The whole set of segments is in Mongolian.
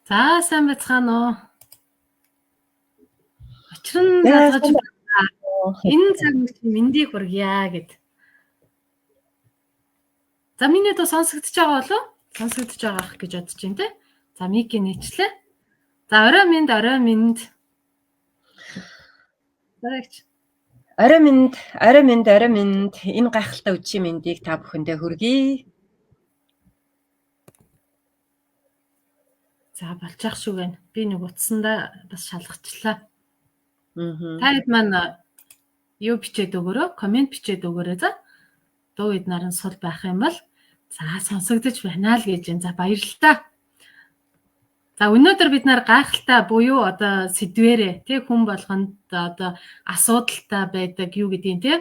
За сайн байцгаана уу. Учир нь За, залгаж сайн байна. Энэ цаг үед мэндийг хүргье гэд. За миний дуу сонсогдож байгаа болов уу? Сонсогдож байгаа гэж бодож байна те. За микийг нээчлээ. За орой минь. Зарагч. орой минь энэ гайхалтай үдшийн мэндийг та бүхэндээ хүргэе. За болчих шүү гэнэ. Би нэг утсандаа бас шалгачлаа. Аа. Та хэд маань юу бичээд өгөөрэй, комент бичээд өгөөрэй за. Дуу эднэр нь сул байх юм бол за сонсогдож байна л гэж байна. За баярлалаа. За өнөөдөр бид нар гайхалтай буюу одоо сэдвэрээ тий хүн болгонд одоо асуудалтай байдаг юу гэдгийг тий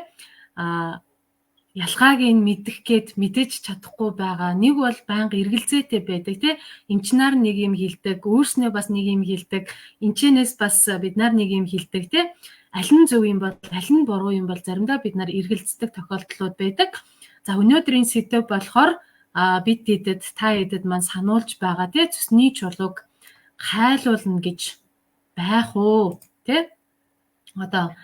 ялгааг нь мэдэх гээд мэдэж чадахгүй байгаа. Нэг бол байнга эргэлзээтэй байдаг тий эмчнэр нэг юм хэлдэг, өөрснөө бас нэг юм хэлдэг, эмчнээс бас бид нар нэг юм хэлдэг тий аль нь зөв юм бол аль нь буруу юм бол заримдаа бид нар эргэлздэг тохиолдлууд байдаг. За өнөөдрийн сэдв болохоор бид тэдэд та эдэд маань сануулж байгаа тий цусны чулууг хайлуулна гэж байх уу тий одоо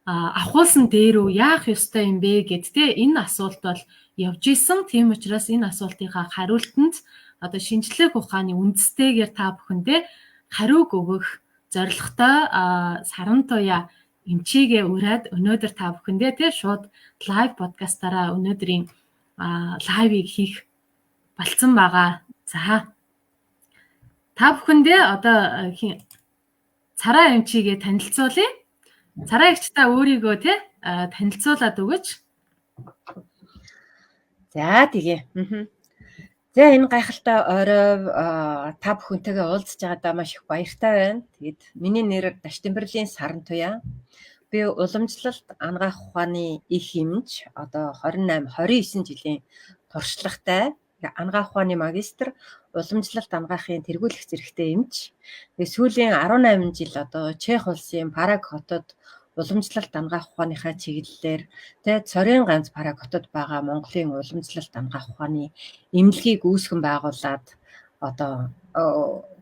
ахуулсан дээр үү яах ёстой юм бэ гэд тий энэ асуулт бол явж исэн. Тийм учраас энэ асуултынхаа хариултанд одоо шинжлэх ухааны үндэстэйгээр та бүхэндээ хариуг өгөх зорилготой саран туяа эмчигээ ураад өнөөдөр та бүхэндээ тий шууд лайв подкастаараа өнөөдрийн лайвыг хийх болцсон байгаа. За та бүхэндээ одоо цараа эмчигээ танилцуулъя. Цараа эгч та өөрийгөө тий танилцуулаад өгөөч. За тэгээ. За энэ гайхалтай орой та бүхэнтэйгээ уулзж байгаадаа маш их баяртай байна. Тэгээд миний нэр Даштимбэрлийн Саран Туяа. Би уламжлалт анагаах ухааны их эмч одоо 29 жилийн туршлагатай анагаах ухааны магистр, уламжлалт анагаахын тэргүүлэх зэрэгтэй эмч. Тэгээд сүүлийн 18 жил одоо Чех улсын Праг хотод уламжлалт анагаах ухааныхаа чиглэлээр цорын ганц Праг хотод байгаа Монголын уламжлалт анагаах ухааны эмнэлгийг үүсгэн байгуулад одоо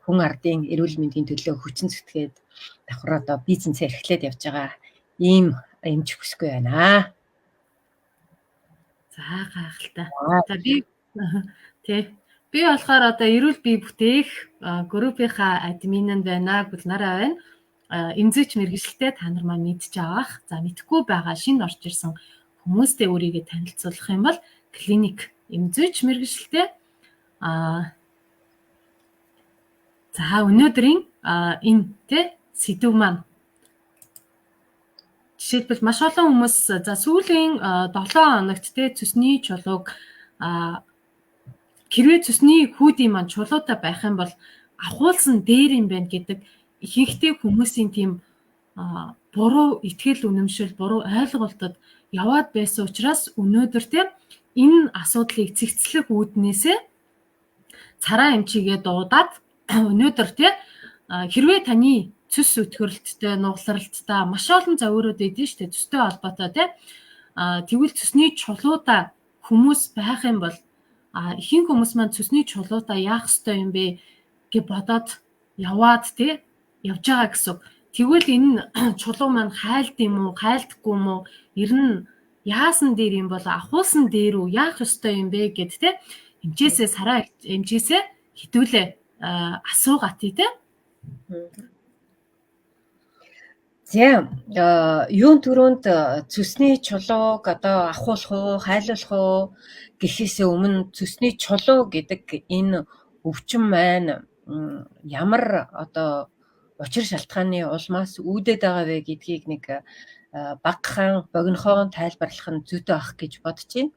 хүн ардын эрүүл мэндийн төлөө хүчин зүтгээд давхар одоо бизнес эрхлээд явж байгаа ийм эмч хүсгүй байна. За гайхалтай. За би болохоор одоо эрүүл бие бүтээх группийнхаа админ нь байна, Гүлнараа байна. Эмзэгч мэргэжилтэй та нар маань мэдж авах. За мэдхгүй байгаа шинэ орж ирсэн хүмүүстэй өөрийгөө танилцуулах юм бол клиник эмзэгч мэргэжилтэй. За өнөөдрийн энэ тэ сэдв маань жишээлбэл маш олон хүмүүс за сүүлийн 7 хоногт тэ цусны чулууг хэрвээ цусны хүүдийн маань чулуутай байх юм бол ахуулсан дээр юм байна гэдэг ихэнхдээ хүмүүсийн тийм буруу итгэл үнэмшил, буруу ойлголтод яваад байсан учраас өнөөдөр тийм энэ асуудлыг цэгцлэх үүднээсээ цараа эмчигээ дуудаад өнөөдөр тийм хэрвээ таны цус өтгөрлөлттэй, нугалралттай маш олон зовиорууд эдэн штэ цустэй холбоотой тийм тэгвэл цусны чулуудаа хүмүүс байх юм бол ихэнх хүмүүс маань цусны чулуудаа яах ёстой юм бэ гэж бодоод яваад тийм явж байгаа гэсэн. Тэгвэл энэ чулуу маань хайлт юм уу, хайлтгүй юм уу? Ер нь яасан дээр юм бол ахуулсан дээр үү яах ёстой юм бэ гэд те эмчээсээ сараа эмчээсээ хитүүлээ асуугаат тий. За юун төрөнд цусны чулууг одоо ахуулах уу, хайлуулах уу гэхээс өмнө цусны чулуу гэдэг энэ өвчин маань ямар одоо учир шалтгааны улмаас үүдээд байгаа вэ гэдгийг нэг багахан богинохон тайлбарлах нь зүйтэй байх гэж бодож байна.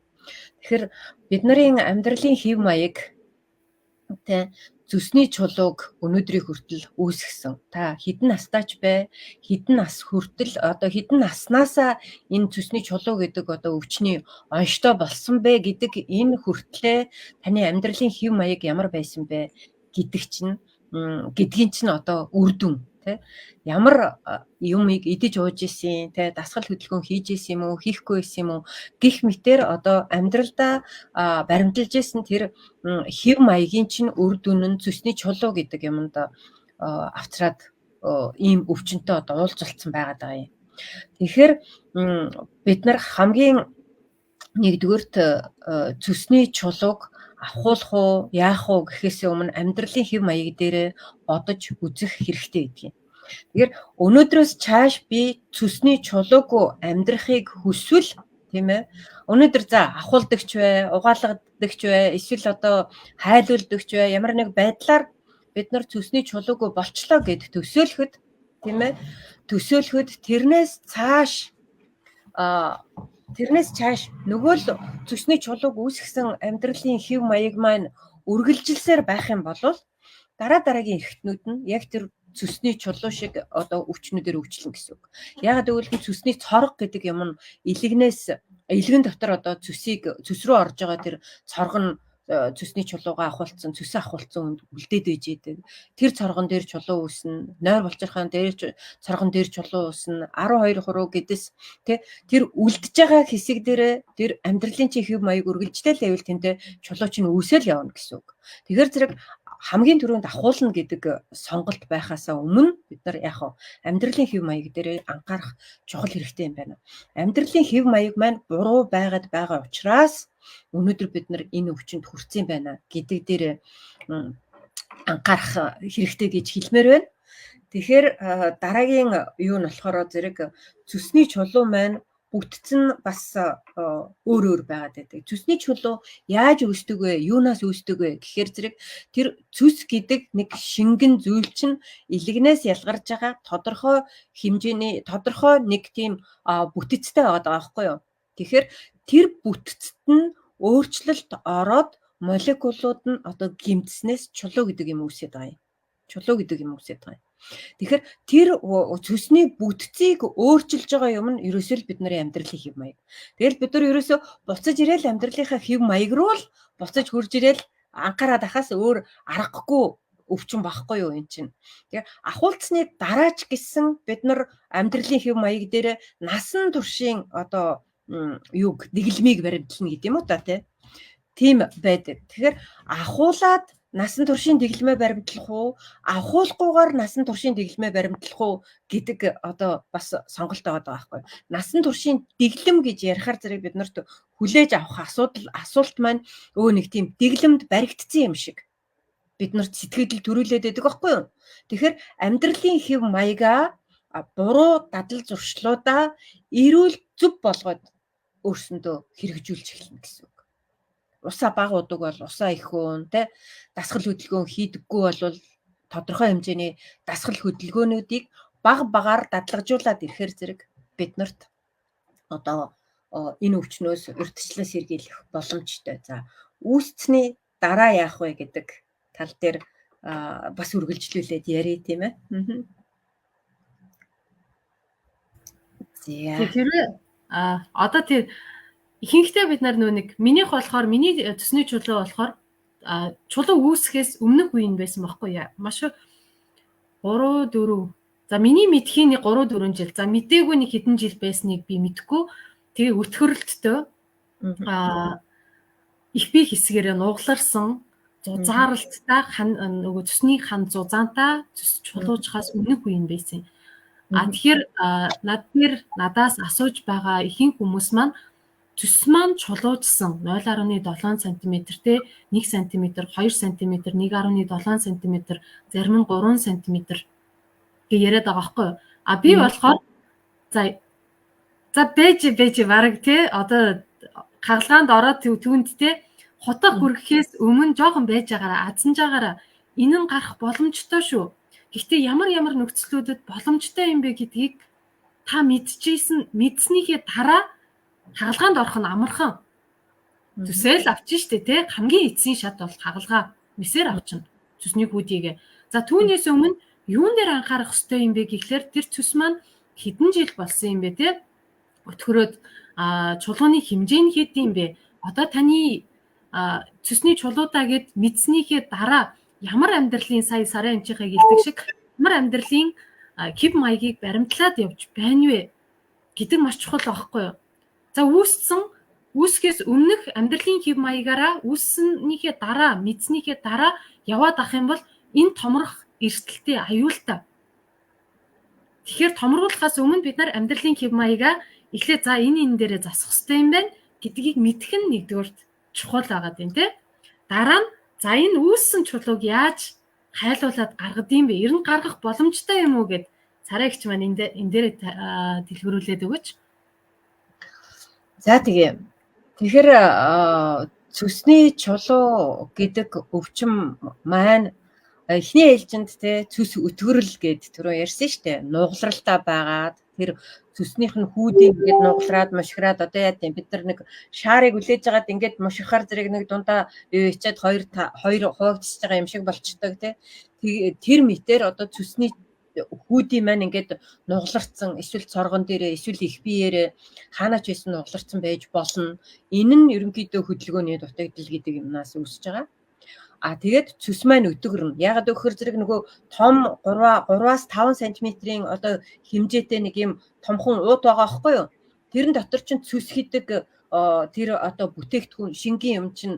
Тэгэхээр бидний амьдралын хэв маяг цусны чулууг өнөөдрийн хүртэл үүсгэсэн. Та хэдэн настайч бай, хэдэн нас хүртэл одоо хэдэн наснасаа энэ цусны чулуу гэдэг одоо өвчний онштой болсон бэ гэдэг энэ хүртлээ таны амьдралын хэв маяг ямар байсан бэ гэдгийг чинь одоо үр дүн Тэ ямар юмыг идэж ууж исэн, тэ дасгал хөдөлгөөн хийж исэн юм уу, хийхгүй исэн юм уу гих мэтэр одоо амьдралдаа баримталж исэн тэр хэв маягийн чинь үр дүн нь цөсний чулуу гэдэг юмд авчраад ийм өвчнөд одоо уулзалцсан байгаад байгаа юм. Тэгэхээр бид нар хамгийн нэгдүгээрт цөсний чулууг авахуулах уу, яах уу гэхээс өмнө амьдралын хэв маяг дээрээ бодож үзэх хэрэгтэй гэдгийг. Тэгэхээр өнөөдрөөс цааш би цөсний чулуугүй амьдрахыг хүсвэл тийм ээ. Өнөөдөр за авахуулдагч бай, угаалгадагч бай, эсвэл одоо хайлуулдагч бай, ямар нэг байдлаар бид нар цөсний чулуугүй болчлоо гэд төсөөлөхөд тийм ээ. Төсөөлөхөд тэрнээс цааш нөгөө л цөсний чулууг үүсгэсэн амьдралын хэв маяг маань үргэлжилсээр байх юм бол дараагийн эрхтнүүд нь яг тэр цөсний чулуу шиг одоо өвчнүүдээр өвчлөн гэсэн үг. Яагаад гэвэл цөсний цорго гэдэг юм нь илгэн дотор одоо цөс рүү орж байгаа тэр цорго нь цөсний чулуугаа авахулцсан, цөсөө авахулцсан үнд үлдээд ээж идэг. Тэр цоргон дээр чулуу үүснэ, нойр болчирхаан дээр цоргон дээр чулуу үүснэ, 12 хуруу гэдэс тэр үлдэж байгаа хэсэг дээрээ тэр амьдралын чи хэв маяг үргэлжлэл байвал тэнтэй чулуу чинь үүсэл явна гэсэн үг. Тэгэхээр зэрэг хамгийн түрүүнд авахуулна гэдэг сонголт байхаасаа өмнө бид нар яг амьдралын хэв маяг дээр анхаарах чухал хэрэгтэй юм байна. Амьдралын хэв маяг маань буруу байгаад байгаа учраас өнөөдөр бид нар энэ өвчнөд хүрсэн байна гэдэг дээр анхаарах хэрэгтэй гэж хэлмээр байна. Тэгэхээр дараагийн юу нь болохоор зэрэг цөсний чулуу маань бүтцэн бас өөр байгаад байдаг. Цөсний чулуу яаж үүсдэг вэ? Юунаас үүсдэг вэ гэхээр зэрэг тэр цөс гэдэг нэг шингэн зүйл чинь илгнээс ялгарч байгаа тодорхой хэмжээний тодорхой нэг тийм бүтцтэй байгаа байхгүй юу? Тэгэхээр тэр бүтцэд нь өөрчлөлт ороод молекулууд нь одоо гимтснээс чулуу гэдэг юм үүсээд байгаа юм. Чулуу гэдэг юм үүсээд байгаа юм. Тэгэхээр тэр цөсний бүтцийг өөрчилж байгаа юм нь ерөөсөө л бидний амьдралын хэв маяг. Тэгэл бид нар ерөөсөө буцаж ирээл амьдралынхаа хэв маяг руу л буцаж хурж ирээл анхаарал ахаас өөр аргагүй өвчин багхгүй юу эн чинь. Тэгээ ахуулцны дараач гэсэн бид нар амьдралын хэв маяг дээр насан туршийн одоо юг дэглэмийг баримтлна гэдэг юм уу та тийм байдаг. Тэгэхээр ахуулаад насан туршийн дэглэмээ баримтлах уу, авахуулахгүйгээр насан туршийн дэглэмээ баримтлах уу гэдэг одоо бас сонголт байгаа байхгүй. Насан туршийн дэглэм гэж ярихаар зэрэг бид нарт хүлээж авах асуулт маань нэг тийм дэглэмд баригдсан юм шиг бид нарт сэтгэл төрүүлээд байдаг байхгүй юу. Тэгэхээр амьдралын хэв маягаа буруу дадал зуршлуудаа эрүүл зөв болгоод өөрсөндөө хэрэгжүүлж эхэлнэ гэсэн үг. Усаа баг удаг бол усаа их хөөн дасгал хөдөлгөөн хийдэггүй бол тодорхой хэмжээний дасгал хөдөлгөөнүүдийг баг багаар дадлагжуулаад ирэхээр зэрэг биднэрт одоо энэ өвчнөөс урьдчилан сэргийлэх боломжтой. За үүсцний дараа яах вэ гэдэг тал дээр бас үргэлжлүүлээд ярив тийм ээ. Тэгэхээр одоо тэр ихэнхдээ бид нар нэг минийх болохоор миний цөсний чулуу болохоор чулуу үүсгэхээс өмнөх үе нь байсан байхгүй яа. Маш 3 4 за миний мэдхийн нэг 3 4 жил за мдээгүй нэг хэдэн жил байсныг би мэдгүй. Тэгээ өтгөрлөлтөө их бие хэсгээрээ нугларсан зузааралттай нөгөө цөсний хан зузаантай цөс чулуужхаас өмнөх үе нь байсан. Тэгэхээр надаас асууж байгаа ихэнх хүмүүс маань цөс маань чулуужсан 0.7 см те 1 см, 2 см, 1.7 см, зарим нь 3 см гэж яриад байгаа байхгүй юу? Би болохоор за бэж бараг те одоо хагалгаанд ороод түүнд те хотог хүргэхээс өмнө жоохон байж байгаараа азанж байгаараа энэ нь гарах боломжтой шүү. Гэхдээ ямар нөхцлүүдэд боломжтой юм бэ гэдгийг та мэдснийхээ дараа хагалгаанд орох нь амархан. Төсөөл авчин штэ тий хамгийн эцсийн шат бол хагалгаа мисээр авчин цөсний хүүдийгээ. За түүнээс өмнө юун дээр анхаарах ёстой юм бэ гэхлээр тэр цөс маань хэдэн жил болсон юм бэ тий өтгөрөөд чулууны хэмжээ нь хэд юм бэ? Одоо таны цөсний чулуудаа гэд мэдснийхээ дараа ямар амьдралын сая сарын эмчийнхээ гэлдэг шиг ямар амьдралын хэв маягийг баримтлаад явж байна вэ гэдэг маш чухал аахгүй юу. За үүсгээс өмнөх амьдралын хэв маягаараа үүснийхээ дараа, мэдснийхээ дараа яваад ах юм бол энэ томрох эрсдэлтэй аюултай. Тэгэхээр томруулахаас өмнө бид нар амьдралын хэв маягаа эхлээд за энэ дээрээ засах хэрэгтэй юм байна гэдгийг мэдэх нь нэгдүгээрт чухал байгаад байна те. Дараа нь за энэ үүссэн чулууг яаж хайлуулад гаргад юм бэ? Ер нь гаргах боломжтой юм уу гэд царай гэгч маань энэ дээрээ дэлгэрүүлээд өгөөч. За тэгэхээр цүсний чулуу гэдэг өвчин маань эхний ээлжинд цүс өтгөрл гэд түрүү ярьсан шүү дээ. Нугалралтай байгаад тэр цүснийх нь хүүдийг ингээд нугалраад мушгираад одоо яа гэв бид нар нэг шаарыг үлээж байгаад ингээд мушгихаар зэрэг нэг дундаа ичээд хоёр хуваагдчихж байгаа юм шиг болчдөг тэр мэтэр одоо цүсний хүүдийн маань ингээд нугаларцсан эсвэл цоргон дээрээ эсвэл их биеэрээ хаанач байсан нугаларцсан байж болно. Энэ нь ерөнхийдөө хөдөлгөөний дутагдал гэдэг юмнаас үүсэж байгаа. Тэгээд цүс маань өтгөрнө. Ягаад өгөхөр зэрэг нөгөө том 3-аас 5 см-ийн одоо хэмжээтэй нэг юм томхон ууд байгаа байхгүй юу? Тэрэн дотор чинь цүс хийдэг тэр одоо бүтээгдэхүүн шингийн юм чинь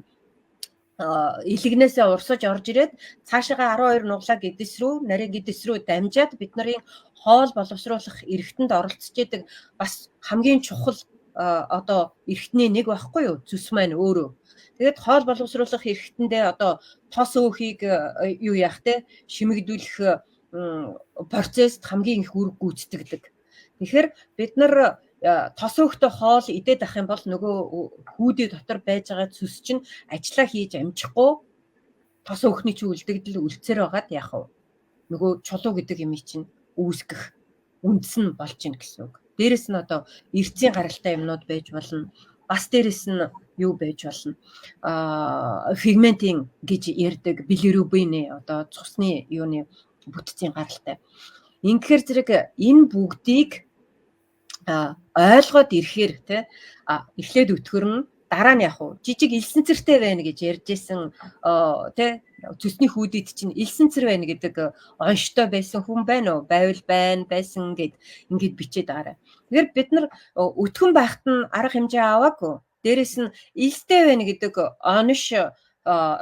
илэгнээсээ урсаж орж ирээд цаашаа 12 нуглаа гэдэс рүү нарийн гэдэс рүү дамжаад бид нарын хоол боловсруулах эрхтэнд оролцож идэг бас хамгийн чухал одоо эрхтний нэг байхгүй юу цүс маань өөрөө. Тэгээд хоол боловсруулах эрхтэндээ одоо тос өөхийг юу яах те шимэгдүүлэх процесс хамгийн их үр гүйцэтгэдэг. Тэгэхээр бид нар тос өөхтэй хоол идээд ах юм бол нөгөө хүүдийн дотор байж байгаа цүс чинь ажиллаа хийж амжихгүй тос өөхний чинь үлдэгдэл үлцээр байгаад яах вэ? Нөгөө чулуу гэдэг юм чинь үүсгэх үндэс нь болж ийн гэсэн үг. Дээрэс нь одоо эрцийн гаралтай юмнууд байж болно. Бас дээрэс нь юу байж болно? Фигментийн гэж ярьдаг билирубины одоо цусны юуны бүтцийн гаралтай. Ингэхээр зэрэг энэ бүгдийг ойлгоод ирэхээр эхлээд өтгөрнө. Дараа нь яах вэ? Жижиг элсэнцэртэй байна гэж ярьжсэн цүсний хүүдид чинь элсэнцэр байна гэдэг онштой байсан хүн байна уу? Байвал байсан гэд ингээд бичээд байгаарай. Тэгэхээр бид нар өтгөн байхад нь арга хэмжээ аваагүй. Дээрэс нь элстэй байна гэдэг онош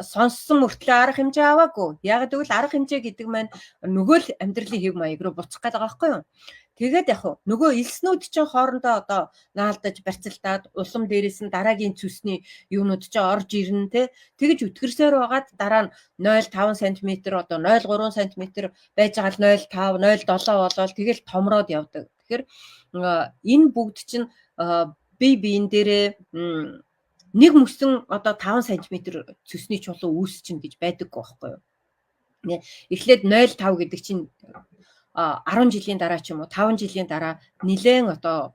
сонссон мөртлөө арга хэмжээ аваагүй. Яг гэвэл арга хэмжээ гэдэг маань нөгөө л амьдралын хэв маяг руу буцах гэдэг байгаа байхгүй юу? Тэгээд яг нөгөө элснүүд чинь хоорондоо одоо наалдаж барьцалтаад улам дээрээс нь дараагийн цүсний юунууд чинь орж ирнэ те. Тэгж өтгөрсөөр байгаад дараа нь 0.5 см одоо 0.3 см байж байгаа л 0.5 0.7 болоод тэгэл томроод явдаг. Тэгэхээр энэ бүгд чинь бие биен дээрээ нэг мөсөн одоо 5 см цүсний чулуу үүсчин гэж байдаггүй байхгүй юу? Эхлээд 0.5 гэдэг чинь 10 жилийн дараа ч юм уу 5 жилийн дараа нилээн одоо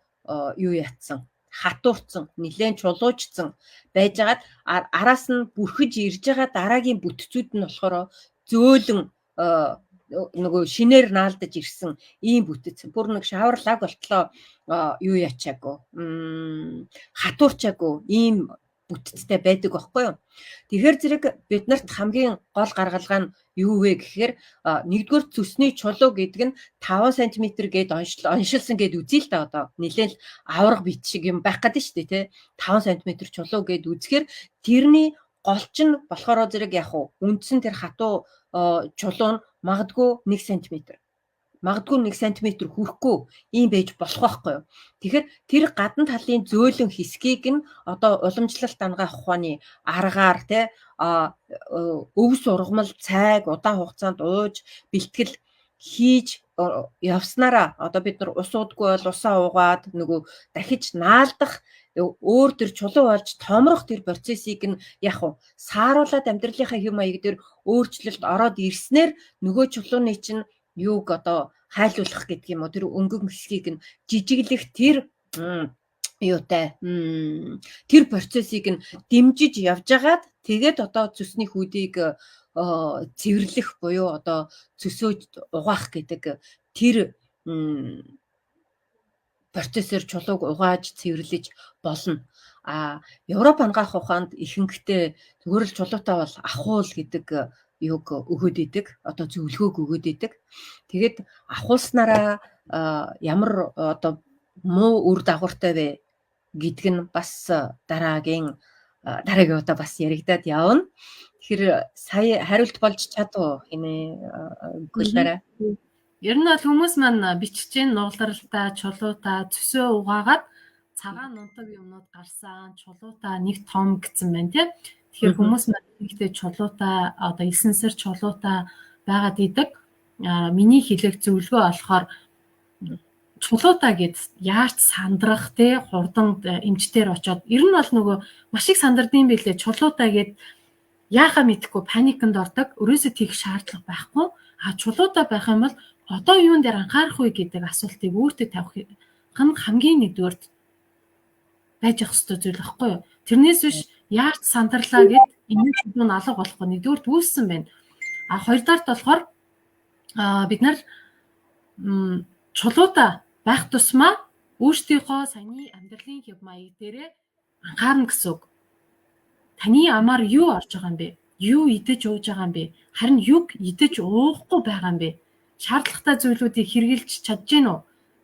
юу ятсан хатуурцсан нилээн чулуужсан байжгаад араас нь бүрхэж ирж байгаа дараагийн бүтцүүд нь болохоор зөөлөн нөгөө шинээр наалдаж ирсэн ийм бүтэц бүр нэг шаварлаг болтлоо юу ячаагүй хатуурчаагүй ийм бүтцтэй байдаг байхгүй юу. Тэгэхээр зэрэг биднэрт хамгийн гол гаргалгаа нь юу вэ гэхээр нэгдүгээр цүсний чулуу гэдэг нь 5 см гээд оншилсан гээд үзье л да одоо нэлээд авраг бит шиг юм байх гэдэг шүү дээ тий 5 см чулуу гээд үзэхээр тэрний голч нь болохоор зэрэг яг уу үндсэн тэр хатуу чулуу нь магадгүй 1 см магадгүй 1 см хүрэхгүй ийм байж болох байхгүй юу. Тэгэхээр тэр гадна талын зөөлөн хэсгийг нь одоо уламжлалт дангаах ухааны аргаар те өвс ургамал цайг удаан хугацаанд ууж бэлтгэл хийж явснараа одоо бид нар ус уудгүй бол усаа уугаад нөгөө дахиж наалдах өөр төр чулуу болж томрох тэр процессыг нь яг уу сааруулаад амьдралынхаа хэв маяг дээр өөрчлөлт ороод ирснээр нөгөө чулууны чинь юуг одоо хайлуулах гэдэг юм уу тэр өнгөн хэсгийг нь жижиглэх тэр юутай тэр процессыг нь дэмжиж явж агаад тэгээд одоо цүсний хүүдийг цэвэрлэх буюу одоо цөсөөж угаах гэдэг тэр процессор чулууг угааж цэвэрлэж болно. Европ ангаах ухаанд ихэнхдээ зүгээр л чулуутай бол ахуул гэдэг юг өгөөд идэг, одоо зөвлөгөөг өгөөд идэг. Тэгээд ахуулснараа ямар одоо муу үр дагавартай вэ гэдг нь бас дараагийн удаа бас яригадаад явна. Тэгэхээр сая хариулт болж чадав хинэ гүлээрээ. Ер нь бол хүмүүс маань бичиж гин нугалралтай, чулуутай, цөсөө угаагаад цагаан нунтаг юмнууд гарсан, чулуутай нэг том гэсэн байна тий. Тэгэхээр хүмүүс маань ихтэй чулуутай, одоо 9 сар чулуутай байгаад идэг. Миний хэлэх зөвлөгөө болохоор чулуутай гэд яарч сандрах тий хурдан эмчтэр очоод ер нь бол нөгөө маш их сандардсан байлээ. Чулуутай гэд яахаа мэдэхгүй паникнд ордог. Өрөөсөө тийх шаардлага байхгүй. Чулуутай байх юм бол одоо юун дээр анхаарах вэ гэдэг асуултыг өөртөө тавих хамгийн нэгдүгээрт байж ах ёстой зүйл байхгүй юу? Тэрнээс биш яарч сандарлаа гэд энэ чулуу нь алга болохгүй нэгдүгээрт үүссэн байна. Хоёрдоорт болохоор бид нар чулуутай байх тусмаа өөрсдийнхөө саяны амьдралын хэв маяг дээрээ анхаарна гэсэн үг. Таны амаар юу орж байгаа юм бэ? Юу идэж ууж байгаа юм бэ? Харин юг идэж уухгүй байгаа юм бэ? Шаардлагатай зүйлүүдийг хэрэгжилж чадж гин үү?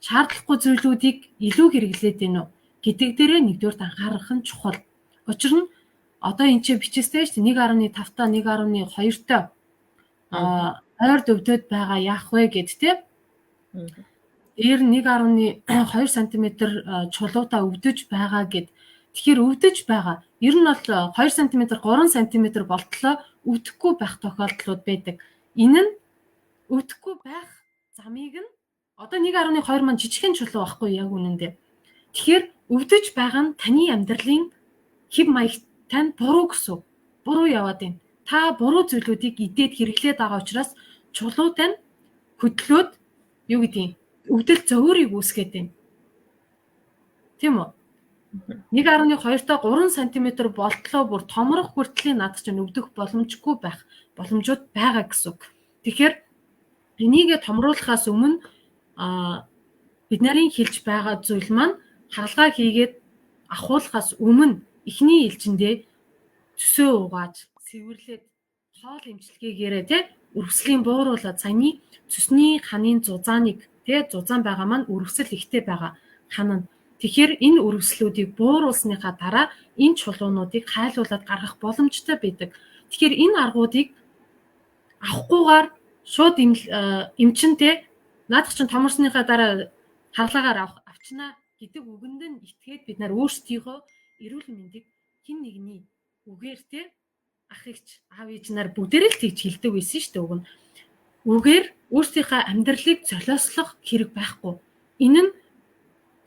Шаардлагагүй зүйлүүдийг илүү хэрэглээд гин үү? Гэдэг дээрээ нэгдүгээр анхаарах нь чухал. Учир нь одоо энэ чи бичээстэй шүү дээ 1.5 та 1.2 та ойр дөвдөд байгаа яах вэ гэд тэ. Дээр 1.2 см чулуутай өвдөж байгаа гэд. Тэгэхээр өвдөж байгаа. Ер нь бол 2 см 3 см болтлоо өвдөхгүй байх тохиолдлууд байдаг. Энэ нь өвдөхгүй байх замыг нь одоо 1.2 маань жижигхэн чулуу байхгүй яг үнэндээ. Тэгэхээр өвдөж байгаа нь таны амьдралын хэв маягт тань буруу гэсэн. Буруу яваад байна. Та буруу зүйлүүдийг идээд хэрэглээд байгаа учраас чулуу тань хөдлөөд юу гэдгийг өвдөл зөөрийг үүсгээд байна. Тийм үү? 1.2 та 3 см болтлоо бүр томрох хүртлийн над чинь өвдөх боломжгүй байх боломжууд байгаа гэсэн үг. Тэгэхээр энийг томруулахаас өмнө бид нарын хэлж байгаа зүйл маань хаалгаа хийгээд ахуулахаас өмнө эхний ээлжиндээ цөсөө угааж, сэвэрлээд хоол эмчилгээгээрээ тий өрөвслийн бууруулаад саяны цөсний ханын зузааныг тий зузаан байгаа маань өрөвсөл ихтэй байгаа ханана. Тэгэхээр энэ өрөвслүүдийг бууруулсныхаа дараа энэ чулуунуудыг хайлуулад гаргах боломжтой байдаг. Тэгэхээр энэ аргуудыг авахгүйгээр шууд эмчинтэй наадах чинь томорсныхаа дараа харлагаар авчнаа гэдэг үгэнд нь итгээд бид нар өөрсдийнхөө эрүүл мэндийг хэн нэгний үгээр те ах эгч аав ээж нар бүгдээрээ л тэгж хэлдэг байсан шүү дээ үг нь. Үгээр өөрсдийнхөө амьдралыг золиослох хэрэг байхгүй. Энэ нь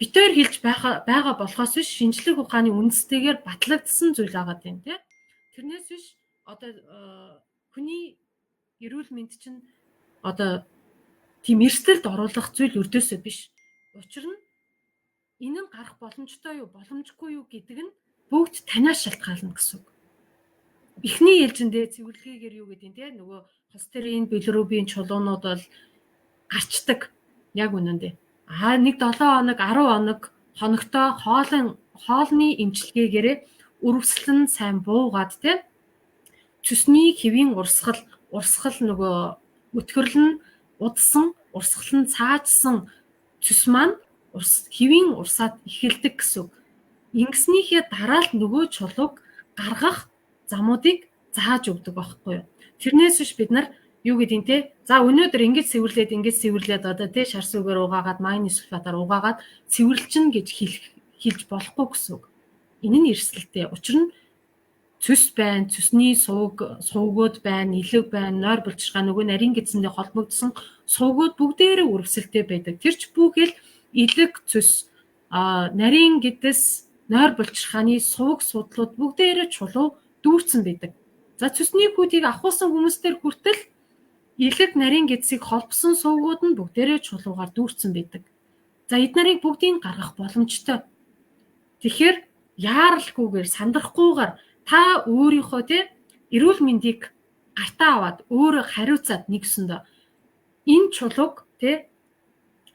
битээр хэлж байгаа болохоос биш шинжлэх ухааны үндэстэйгээр батлагдсан зүйл агаад байна те. Тэрнээс биш одоо хүний эрүүл мэнд чинь одоо тийм эрсдэлд оруулах зүйл өрдөөсөө биш. Учир нь энэ нь гарах боломжтой юу, боломжгүй юу гэдэг нь бүгд танаас шалтгаална гэсэн үг. Эхний ээлжиндээ цэвэрлэгээр юу гэдэг нь те нөгөө холестерин, билирубин чулуунууд бол гарчдаг яг үнэндээ. 1 7 хоног 10 хоногтой хоолны эмчилгээгээрээ өрөвслөн сайн буугаад те цөсний хэвийн урсгал нөгөө өтгөрл нь удсан, урсгал нь цаажсан цөс маань хэвийн урсаад эхэлдэг гэсэн үг. Ингэснийхээ дараа л нөгөө чулууг гаргах замуудыг зааж өгдөг байхгүй юу. Тэрнээс биш бид нар юу гэдэг те за өнөөдөр ингэж сэвэрлээд одоо те шар сүгээр угаагаад магний сульфатаар угаагаад цэвэрлчин гэж хэлж болохгүй гэсэн үг. Энэ нь эрсдэлтэй. Учир нь цөс байна, цөсний сувгууд байна, илэг байна, нойр булчирхай нөгөө нарийн гэдсэндээ холбогдсон сувгууд бүгдээрээ өрөвсөлтэй байдаг. Тэр ч бүхэл илэг цөс нарийн гэдэс нойр булчирхааны сувг судлууд бүгдээрээ чулуу дүүрсэн байдаг. За цөсний хүүдийг авахсан хүмүүстээр хүртэл илэг нарийн гэдсийг холбосон сувгууд нь бүгдээрээ чулуугаар дүүрсэн байдаг. За эднэрийг бүгдийг гаргах боломжтой. Тэгэхээр яаралгүйгээр сандрахгүйгээр та өөрийнхөө те эрүүл мэндийг гартаа аваад өөрөө хариуцаад нэгсэндээ энэ чулууг те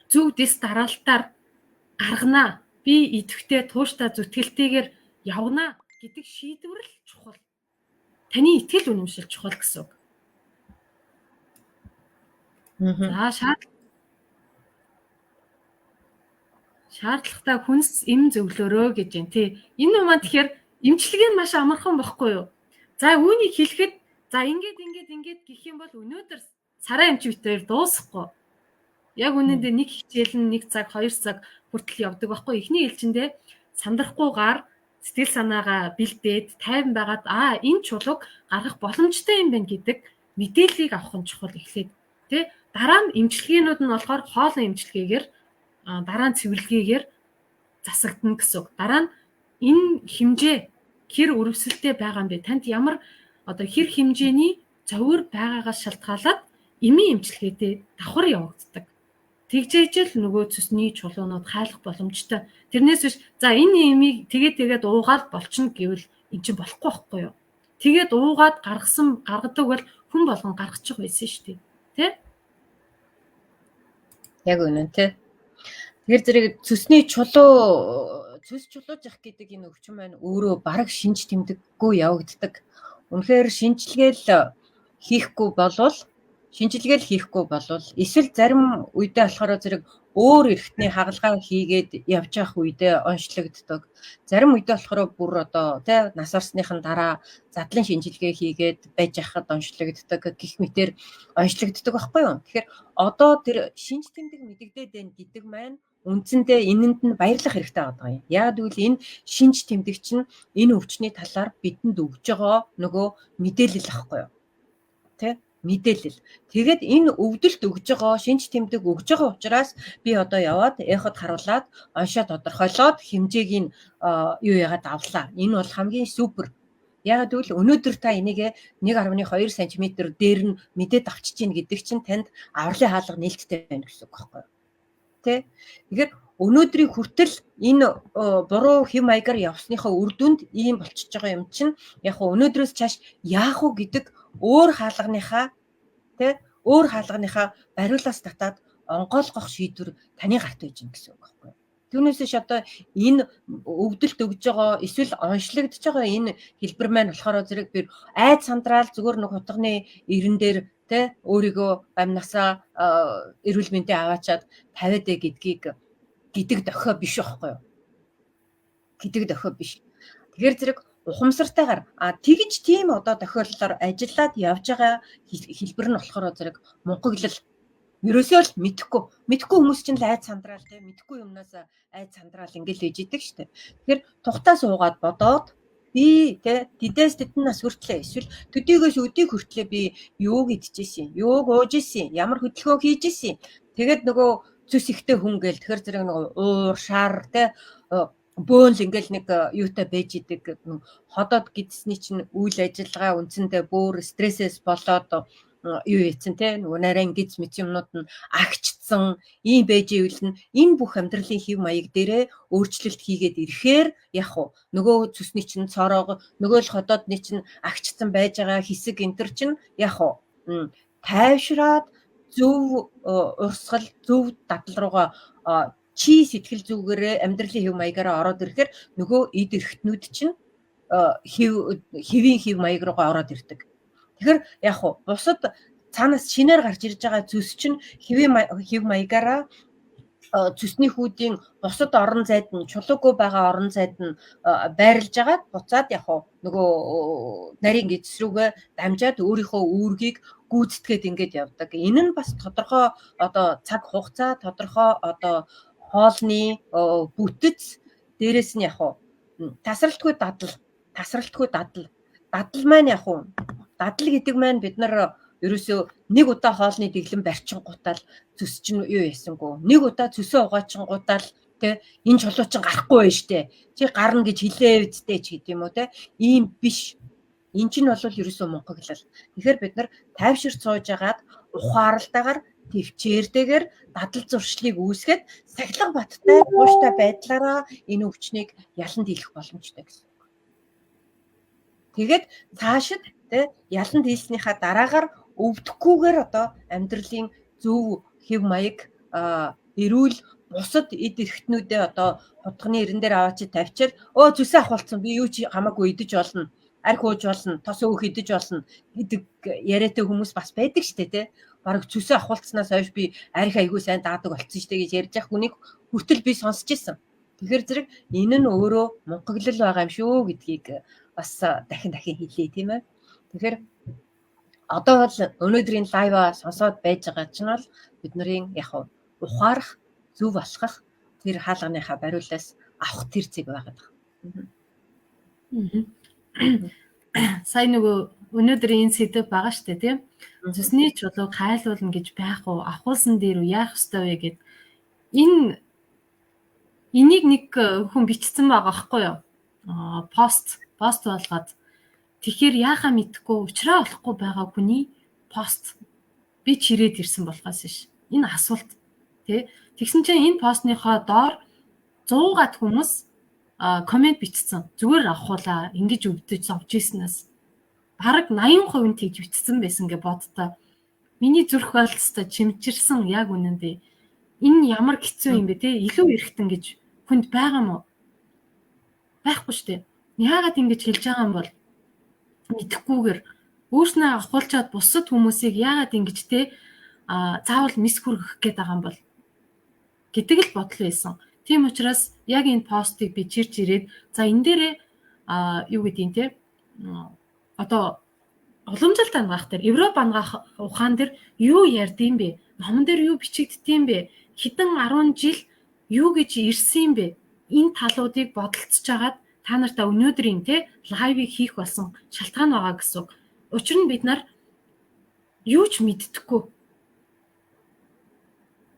зөв дэс дараалтаар гаргана. Би идэвхтэй тууштай зүтгэлтэйгээр явна гэдэг шийдвэр л чухал. Таны итгэл үнэмшил чухал гэсэн үг. За шаардлагатай хүнс эм зөвлөөрөө гэж байна тий. Энэ юм маань тэгэхээр эмчилгээ нь маш амархан бохгүй юу? За үүнийг хэлэхэд за ингээд гэх юм бол өнөөдөр сарын эмчивтээр дуусахгүй. Яг үнэндээ нэг хичээл нь 1 цаг 2 цаг хүртэл явдаг байхгүй. Эхний ээлжиндээ сандрахгүйгээр сэтгэл санаагаа бэлдээд тайван байгаад энэ чулууг гаргах боломжтой юм байна гэдэг мэдээллийг авах нь чухал эхлээд тий. Дараа нь эмчилгээнүүд нь болохоор хоолны эмчилгээгээр дараа нь цэвэрлэгээр засагдана гэсэн үг. Дараа нь энэ хэмжээ хэр өрөвсөлттэй байгаа юм бэ? Танд ямар хэр хэмжээний цовир байгаагаас шалтгаалаад эмийн эмчилгээтэй давхар явагддаг. Тэгжээж л нөгөө цэсний чулуунууд хайлах боломжтой. Тэрнээс биш за энэ эмийг тэгээд уугаад болчихно гэвэл эн чинь болохгүй байхгүй юу? Тэгээд уугаад гаргадаг бол хүн болгон гаргачих байсан шүү дээ. Тэ? Яг үнэн тий. Тэгэхээр зэрэг цэсний чулуу явах гэдэг энэ өвчин маань өөрөө бараг шинж тэмдэггүй явагддаг. Үнэхээр шинжилгээл хийхгүй болвол эсвэл зарим үедээ болохоор зэрэг өөр эрхтний хагалгаа хийгээд явж явах үедээ онцлогддог. Зарим үедээ болохоор бүр нас орсныхан дараа задлан шинжилгээ хийгээд байж байхад онцлогддог гэх мэтэр онцлогддог байхгүй юу? Тэгэхээр тэр шинж тэмдэг мэдэгдээд байна гэдэг маань үндсэндээ энэнд нь баярлах хэрэгтэй байгаа юм. Яг гэвэл энэ шинж тэмдэг чинь энэ өвчний талаар бидэнд өгж байгаа нөгөө мэдээлэл ахгүй юу? Тэ? Мэдээлэл. Тэгээд энэ өвдөлт өгж байгаа шинж тэмдэг өгж байгаа учраас би яваад эход харуулад оншоо тодорхойлоод хэмжээг нь юу яагаад авлаа. Энэ бол хамгийн супер. Яг гэвэл өнөөдөр та энийг 1.2 см дээр нь мэдээд авчиж гин гэдэг чинь танд авралын хаалга нээлттэй байна гэсэн үг байхгүй юу? Тэ? Тэгэхээр өнөөдрийн хүртэл энэ буруу хэв маягаар явсныхаа үр дүнд ийм болчихж байгаа юм чинь яг өнөөдрөөс цааш яах вэ гэдэг өөр хаалганыхаа бариулаас татаад онгойлгох шийдвэр таны гарт байж гин гэсэн үг байхгүй юу? Түүнээс ш энэ өвдөлт өгж байгаа эсвэл онцлогдож байгаа энэ хэлбэр маань болохоор зэрэг би айд сандраал зүгээр нэг хутганы ирэн дээр өөрийгөө амнасаа эрүүл мэндийн аваачаад тавиад гэдэг дохио биш байхгүй юу? Гэдэг дохио биш. Тэгэхээр зэрэг ухамсартайгаар тэгж тийм тохиоллоор ажиллаад явж байгаа хэлбэр нь болохоор зэрэг мунхаглал. Ерөөсөө л мэдхгүй хүмүүс чинь л айд сандраал мэдхгүй юмнаас айд сандраал ингээл байж идэг штэ. Тэгэхээр тухтаа суугаад бодоод би тэдээс тэдэн нас хүртлээ эсвэл төдийгөөс өдийг хүртлээ би юуг идчихсэн, юуг ууж исэн, ямар хөдөлгөөн хийж исэн. Тэгээд нөгөө цэс ихтэй хүн гээл тэгэхээр зэрэг нөгөө уур шар бөөнл ингээл нэг юутай байж идэг ходоод гидсний чинь үйл ажиллагаа үндсэндээ бүр стрессээс болоод юу ийцэн нөгөө нарийн гиз мэт юмнууд нь агчцсан ийм байж ивэл энэ бүх амьдралын хэв маяг дээрээ өөрчлөлт хийгээд ирэхээр яг нөгөө цэсний чинь цороо нөгөө л ходоодны чинь агчцсан байж байгаа хэсэг энтер чинь яг тайвшраад зөв урсгал зөв дадал руугаа чи сэтгэл зүгээрээ амьдралын хэв маягаараа ороод ирэхээр нөгөө эд эрхтнүүд чинь хэвийн хэв маяг руугаа ороод ирдэг. Тэгэхээр яг бусад цаанаас шинээр гарч ирж байгаа зүс чинь хэв маягаараа зүсний хүүдийн бусад орон зайд нь чулуугүй байгаа орон зайд нь байрлаж агаад буцаад яг нөгөө нарийн гидс рүүгээ дамжаад өөрийнхөө үүргийг гүйцэтгээд ингэж явдаг. Энэ нь бас тодорхой цаг хугацаа, тодорхой хоолны бүтэц дээрэс нь тасралтгүй дадал маань дадал гэдэг маань бид нар ерөөсөө нэг удаа хоолны дэглэм барьчингуудаа зүс чинь юу ясангүй нэг удаа цөсөө угаачингуудаа энэ чулуу чинь гарахгүй байж штэ чи гарна гэж хэлээ үсттэй ч гэдэг юм уу ийм биш. Энд чинь бол ерөөсөө мунхаглал. Тэгэхээр бид нар тайвширч сууж агаад ухааралтайгаар төвчээртэйгээр дадал зуршлыг үүсгээд сахилга баттай тууштай байдлаараа энэ өвчнийг яланд хийх боломжтой гэсэн. Тэгээд цаашид яланд хийснийхаа дараагаар өвдөхгүйгээр амьдралын зөв хэв маяг эрүүл бусад эд эрхтнүүдээ хутганы ирэн дээр аваачид тавьчаад зүсээ ахуулсан би юу ч хамаагүй идэж болно, арх ууж болно, тос өөх идэж болно гэдэг яриатай хүмүүс бас байдаг штэ бараг цөсөө ахуулцснаас хойш би арх айгүй сайн даадаг болцсон штэ гэж ярьж явах хүнийг хүртэл би сонсч ирсэн. Тэгэхээр зэрэг энэ нь өөрөө мунхаглал байгаа юм шүү гэдгийг бас дахин хэлье тийм ээ. Тэгэхээр одоо бол өнөөдрийн лайва сонсоод байж байгаа чинь бол бидний яг ухаарах, зөв болгох тэр хаалганыхаа бариулаас авах тэр зэг байгаад байгаа. Сайн нөгөө өнөөдөр энэ сэдв байгаа штэ тийм. Зүсний чулууг хайлуулна гэж байх уу? Ахуулсан дээр үү яах ёстой вэ гэд энийг нэг хүн бичсэн байгаа байхгүй юу? Пост болгоод тэгэхээр яахаа мэдэхгүй уучраа болохгүй байгаа хүний пост би чирээд ирсэн болохоос ш. Энэ асуулт тий. Тэгсэн чинь энэ постныхоо доор 100-аад хүмүүс комент бичсэн. Зүгээр авахуулаа ингэж өвдөж зовж ийснээс бараг 80% нь тэгж бичсэн байсан гэж боддоо. Миний зүрх байлцтай чимчирсэн яг үнэндээ энэ ямар хэцүү юм бэ те? Илүү эргэтэн гэж хүнд байгаа мó? Байхгүй шүү дээ. Яагаад ингэж хэлж байгаа юм бол мэдэхгүйгээр өөрснөө авахуулчаад бусад хүмүүсийг яагаад ингэж те заавал мис хүргэх гээд байгаа юм бол гэдэг л бодол байсан. Тийм учраас яг энэ постыг би чирж ирээд за энэ дээрээ юу гэдгийг те одоо уламжлалт ангаах дээр Европ ангаах ухаан дээр юу ярьдсан бэ? Номон дээр юу бичигддэм бэ? Хэдэн 10 жил юу гэж ирсэн бэ? Энэ талуудыг бодолцож агаад та нартай өнөөдрийн те лайвыг хийх болсон шалтгаан байгаа гэсэн. Учир нь бид нар юу ч мэддэхгүй.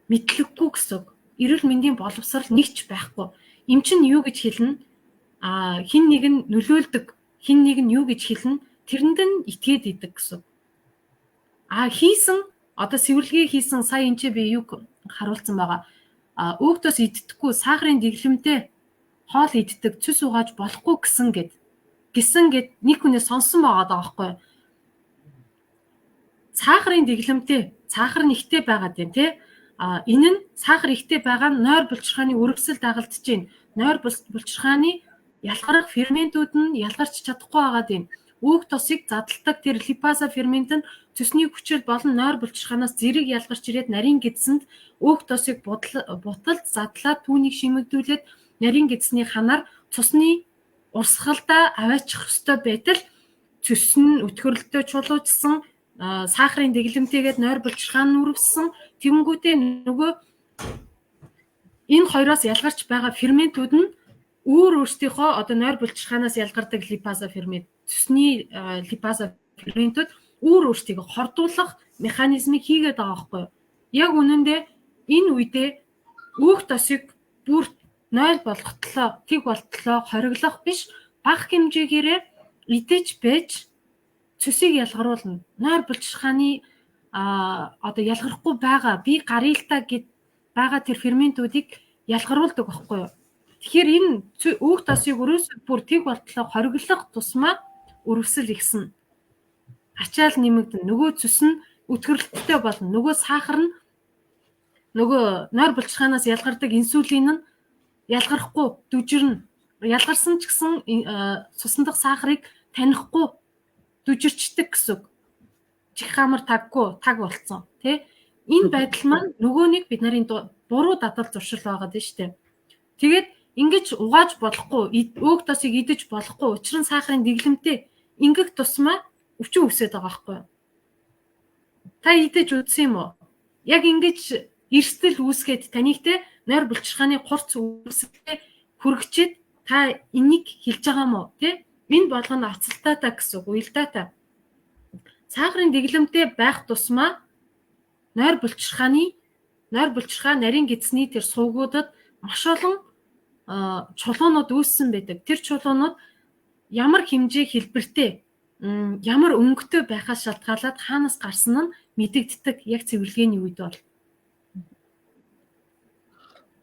Мэдлэггүй гэсэн. Эрүүл мэндийн боловсрал нэг ч байхгүй. Эм чинь юу гэж хэлнэ? Хин нэг нь нөлөөлдөг, хин нэг нь юу гэж хэлнэ? Тэрэнд нь итгээд идэг гэсэн. Хийсэн одоо сэвэрлэгээ хийсэн сая энэ чи би юу харуулсан байгаа. Өөгтөөс иддэхгүй сахарын дэглэмтэй хоол иддэг цэс угааж болохгүй гэсэн гэд нэг хүнээ сонсон байгаа даахгүй. Сахарын дэглэмтэй сахар нь ихтэй байгаад байна те. Энэ нь сахар ихтэй байгаа нь нойр булчирхааны үргэлжлэл дагалдж байна. Нойр булчирхааны ялгарах ферментүүд нь ялгарч чадахгүй байгаад байна. Өөх тосыг задалдаг тэр липаза фермент нь цөсний хүчээр болон нойр булчирхаанаас зэрэг ялгарч ирээд нарийн гэдсэнд өөх тосыг буталд задлаад түүнийг шимэгдүүлээд нарийн гэдсний ханаар цусны урсгалдаа аваачих ёстой байтал цөс нь өтгөрлөлтөд чулуужсан сахарын дэглэмтэйгээд нойр булчирхаан нь үргэлжсэн тэнгүүтээ нөгөө энэ хоёроос ялгарч байгаа ферментүүд нь өөрсдийнхөө одоо нойр булчирхаанаас ялгардаг липаза фермент цөсний липаза ферментүүд өөрсдийгөө хордуулах механизмыг хийгээд байгаа байхгүй юу? Яг үнэндээ энэ үедээ өөх тосыг бүр 0 болгохтлоо, тэг болтлоо хориглох биш бага хэмжээгээрээ идэж байж цөсийг ялгаруулна. Нойр булчирхааны одоо ялгархгүй байгаа би гарилтаа гэд байгаа тэр ферментүүдийг ялгаруулдаг байхгүй юу? Тэгэхээр энэ өөх тосыг өрөөсөө бүр тэг болтлоо хориглох тусмаа өрөвсөл ихсэн. Ачаал нэмэгдэн. Нөгөө цөс нь өтгөрлөлттэй болно. Нөгөө сахар нь нөгөө нойр булчирхаанаас ялгардаг инсулин нь ялгарахгүй дүжирнэ. Ялгарсан ч гэсэн цусны дах сахарыг танихгүй дүжирчдэг гэсэн. Чих хамар таг болцсон. Тэ? Энэ байдал маань нөгөөнийг бид нарын буруу дадал зуршил байгаад байна шүү дээ. Тэгээд ингэж угааж болохгүй, өөх тосыг идэж болохгүй. Учир нь сахарын дэглэмтэй ингэх тусмаа өвчин өсөд байгаа байхгүй юу? Та идэж үзсэн юм уу? Яг ингэж эрсдэл үүсгээд танигтэй нойр булчирхааны хурц үүсэлтэй хүрэгчээд та энийг хэлж байгаа юм уу? Тэ? Энэ болгоно оцолтойтой гэсэн үг үйл та. Сахарын дэглэмтэй байх тусмаа нойр булчирхаан нарийн гэдсний тэр сувгуудад маш олон чулуунууд үүссэн байдаг. Тэр чулуунууд ямар хэмжээ хэлбэртэй ямар өнгөтэй байхаас шалтгаалаад хаанаас гарсан нь мэдэгддэг яг цэвэрлэгээний үед бол.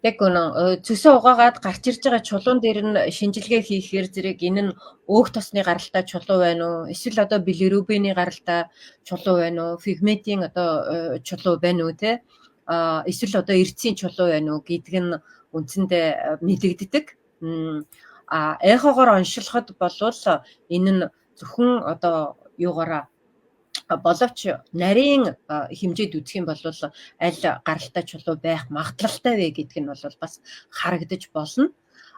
Яг гоо цөсөө угаагаад гарч ирж байгаа чулуун дээр нь шинжилгээ хийхээр зэрэг энэ нь өөх тосны гаралтай чулуу байна уу? Эсвэл одоо билирубиний гаралтай чулуу байна уу? Фигментийн одоо чулуу байна уу те? Эсвэл одоо эрдсийн чулуу байна уу гэдг нь үндсэндээ мэдэгддэг. Эхогоор оншилоход болвол энэ нь зөвхөн одоо юугаараа боловч нарийн хэмжээд үзэх юм бол аль гаралтай чулуу байх магадлалтай вэ гэдг нь бол бас харагдаж болно.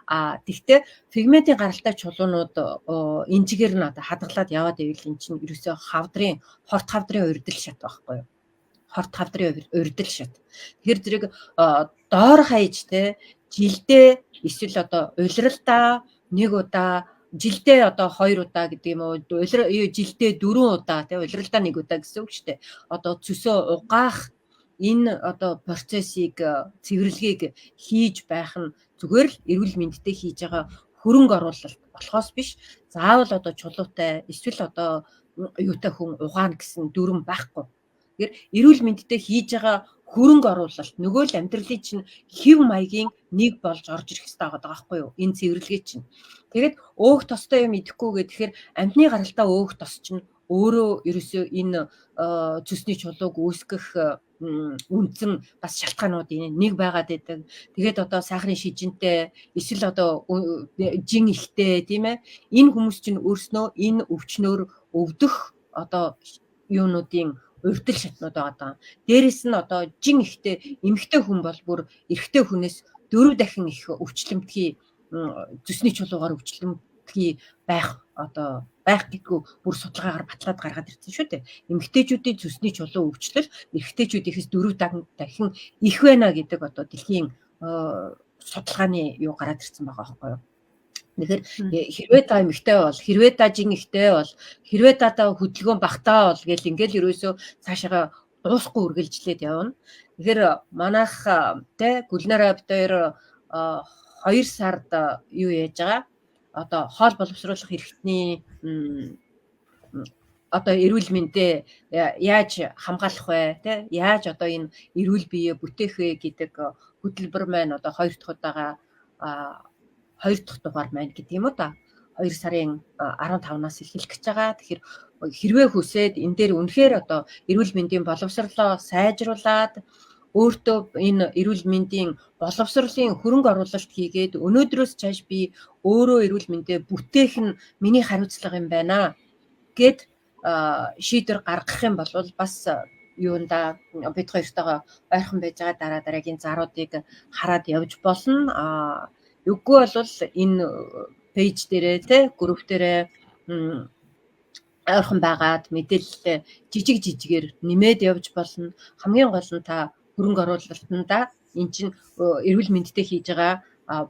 Тэгвэл пигментийн гаралтай чулуунууд энжигээр нь одоо хадгалаад яваад ивэл эн чинь ерөөсөө хорт хавдрын урдил шат байхгүй юу? Хорт хавдрын урдил шат. Тэгэхээр зэрэг доор хаяж те жилдээ эсвэл одоо улиралдаа нэг удаа жилдээ одоо 2 удаа гэдэг юм уу жилдээ 4 удаа те улиралдаа 1 удаа гэсэн үг шүү дээ. Одоо цөсөө угаах энэ одоо процессыг цэвэрлэгийг хийж байх нь зүгээр л эрүүл мэндэд хийж байгаа хөрөнгө оруулалт болохоос биш. Заавал одоо чулуутай эсвэл одоо юутай хүн угаана гэсэн дүрм байхгүй. Тэгэхээр эрүүл мэндэд хийж байгаа хөрөнгө оруулалт нөгөө л амьдралын чинь хэв маягийн нэг болж орж ирэх хэрэгтэй байгаа байхгүй юу? Энэ цэвэрлэгээ чинь. Тэгээд өөх тостой юм идэхгүй гэхээр амьтны гаралтаа өөх тос чинь өөрөө ерөөсөө энэ цөсний чулууг үүсгэх үндсэн бас шалтгаануудын нэг байгаад байдаг. Тэгээд одоо сахарын шижинтэй эсвэл одоо жин ихтэй тийм ээ. Энэ хүмүүс чинь өөрснөө энэ өвчнөөр өвдөх одоо юунуудын урдил шатнууд байгаа. Дээрэс нь одоо жин ихтэй эмэгтэй хүн бол бүр эрэгтэй хүнээс 4 дахин их өвчлөмтгий зүсний чулуугаар өвчлөмтгий байх гэдгүү бүр судалгаагаар батлаад гаргаад ирсэн шүү дээ. Эмэгтэйчүүдийн зүсний чулуу өвчлөл эрэгтэйчүүдийнхээс 4 дахин их байна гэдэг одоо дэлхийн судалгааны юу гараад ирсэн байгаа байхгүй юу? Тэгэхээр хэрвээ та эмэгтэй бол, хэрвээ та жин ихтэй бол, хэрвээ та хөдөлгөөн багтаа бол гэл ингээл ерөөсөө цаашаа дуусахгүй үргэлжлээд явна. Тэгэхээр манайх те Гүлнара Абдаяр 2 сард юу яаж байгаа? Одоо хоол боловсруулах хэрэгтний одоо эрүүл мэндэ яаж хамгаалах вэ те яаж одоо энэ эрүүл биеэ бүтээх вэ гэдэг хөтөлбөр маань одоо 2 дахь удаага 2 дахь дугаар маань гэдэг юм уу та 2 сарын 15-наас эхэлэх гэж байгаа. Тэгэхээр хэрвээ хүсээд энэ дээр үнэхээр одоо эрүүл мэндийн боловсролоо сайжруулад өөртөө энэ эрүүл мэндийн боловсролын хөрөнгө оруулалт хийгээд өнөөдрөөс цааш би өөрөө эрүүл мэндэ бүтээх нь миний хариуцлага юм байна гэд шийдвэр гаргах юм бол бас юунда бид хоёртойгоо ойрхон байж байгаа дараагийн заруудыг хараад явж болно. Үгүй бол энэ пэйж дээрээ те групп дээрээ ойрхон байгаад мэдээлэл жижигээр нэмээд явж болно. Хамгийн гол нь та хөрөнгө оруулалтанда эн чинь эрүүл мэндэд хийж байгаа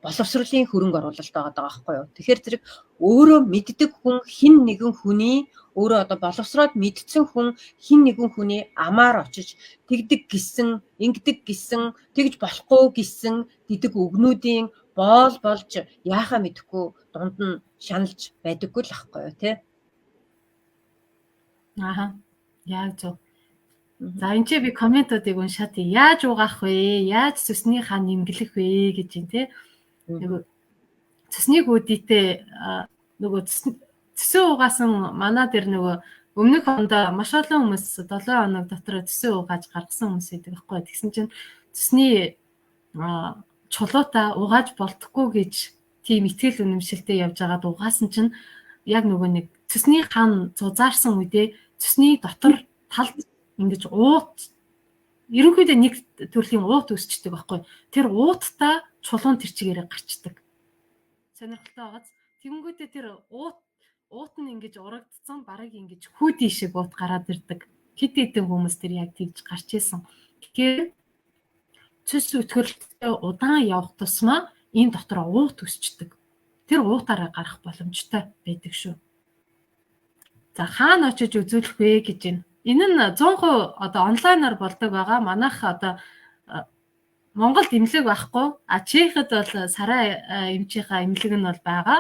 боловсролын хөрөнгө оруулалт байгаа байхгүй юу. Тэгэхээр зэрэг өөрөө мэддэг хүн хин нэгэн хүний өөрөө одоо боловсроод мэдсэн хүн хин нэгэн хүний амаар очиж тэгдэг гисэн, ингэдэг гисэн, тэгж болохгүй гисэн гэдэг үгнүүдийн болж яахаа мэдэхгүй дунд нь шаналж байдаггүй л ахгүй юу те. Яг зөв. За энэ чи би комментуудыг уншаад яаж угаах вэ? Яаж цэснийхаа нэмгэлэх вэ гэж юм те. Нөгөө цэсний гүдийтэй нөгөө цэсөө угаасан манаа дээр нөгөө өмнөх онд маш олон хүмүүс 7 хоног дотор цэсөө угааж гаргасан хүмүүс байдаг байхгүй. Тэгсэн чинь цэсний чулуутаа угааж болтгүй гэж тийм итгэл үнэмшилтэй явж байгаад угаасан чинь яг нөгөө нэг цэсний хан зузаарсан үедээ цэсний дотор талд ингэж уут ерөнхийдөө нэг төрлийн уут үсчдэг байхгүй. Тэр ууттай чулуун тэр чигээрээ гарчдаг. Сонирхолтой байгааз. Тэгэнгүүтээ тэр уут нь ингэж урагдсан барыг ингэж хүүдий шиг уут гараад ирдэг. Хэд хэдэн хүмүүс тэр яг тэгж гарч исэн. Тэгэхээр цэс өтгөрлөлтөд удаан явах тусмаа энэ дотор уут үсчдэг. Тэр уутаараа гарах боломжтой байдаг шүү. За хаана очиж үзүүлэх вэ гэж байна. Энэ нь 100% одоо онлайнаар болдог байгаа. Манайх одоо Монголд эмнэлэг байхгүй. Чехэд бол сарай эмчийнхаа эмнэлэг нь бол байгаа.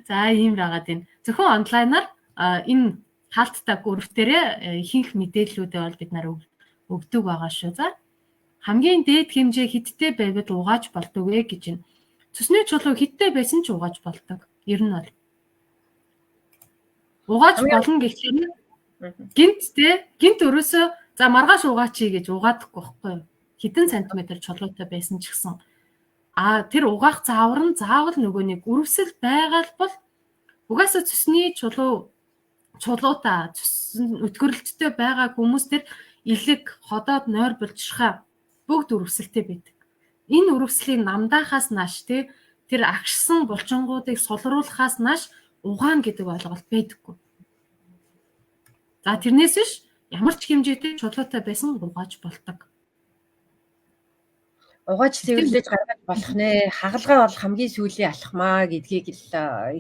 За ийм байгаад байна. Зөвхөн онлайнаар энэ хаалттай групп дээрээ ихэнх мэдээллүүдээ бол бид нар өгдөг байгаа шүү. За хамгийн дээд хэмжээ хиттэй байвал угааж болдог вэ гэж байна. Цэсний чулуу хиттэй байсан ч угааж болдог. Ер нь бол угааж болно гэхлээр гинт өрөөсөө за маргааш угаачи гэж угаадаггүй байхгүй юу? Хэдэн сантиметр чулуутай байсан ч гэсэн тэр угаах заавар нь заавал нөгөө нэг үрвсэл байгаа бол угаасаа цэсний чулуу чулуутаа өтгөрлөлттэй байгаа хүмүүс төр илэг, ходоод, нойр булчирхай бүгд үрвсэлтэй байдаг. Энэ үрвслийг намдаахаас нааш тэр агшсан булчингуудыг сулруулахаас нааш угаана гэдэг ойлголт байдаггүй. За тэрнээс биш ямар ч хэмжээтэй чулуутай байсан угааж болдог. Угааж цэвэрлэж гаргаж болох нэ. Хагалгаа бол хамгийн сүүлийн алхмаа гэдгийг л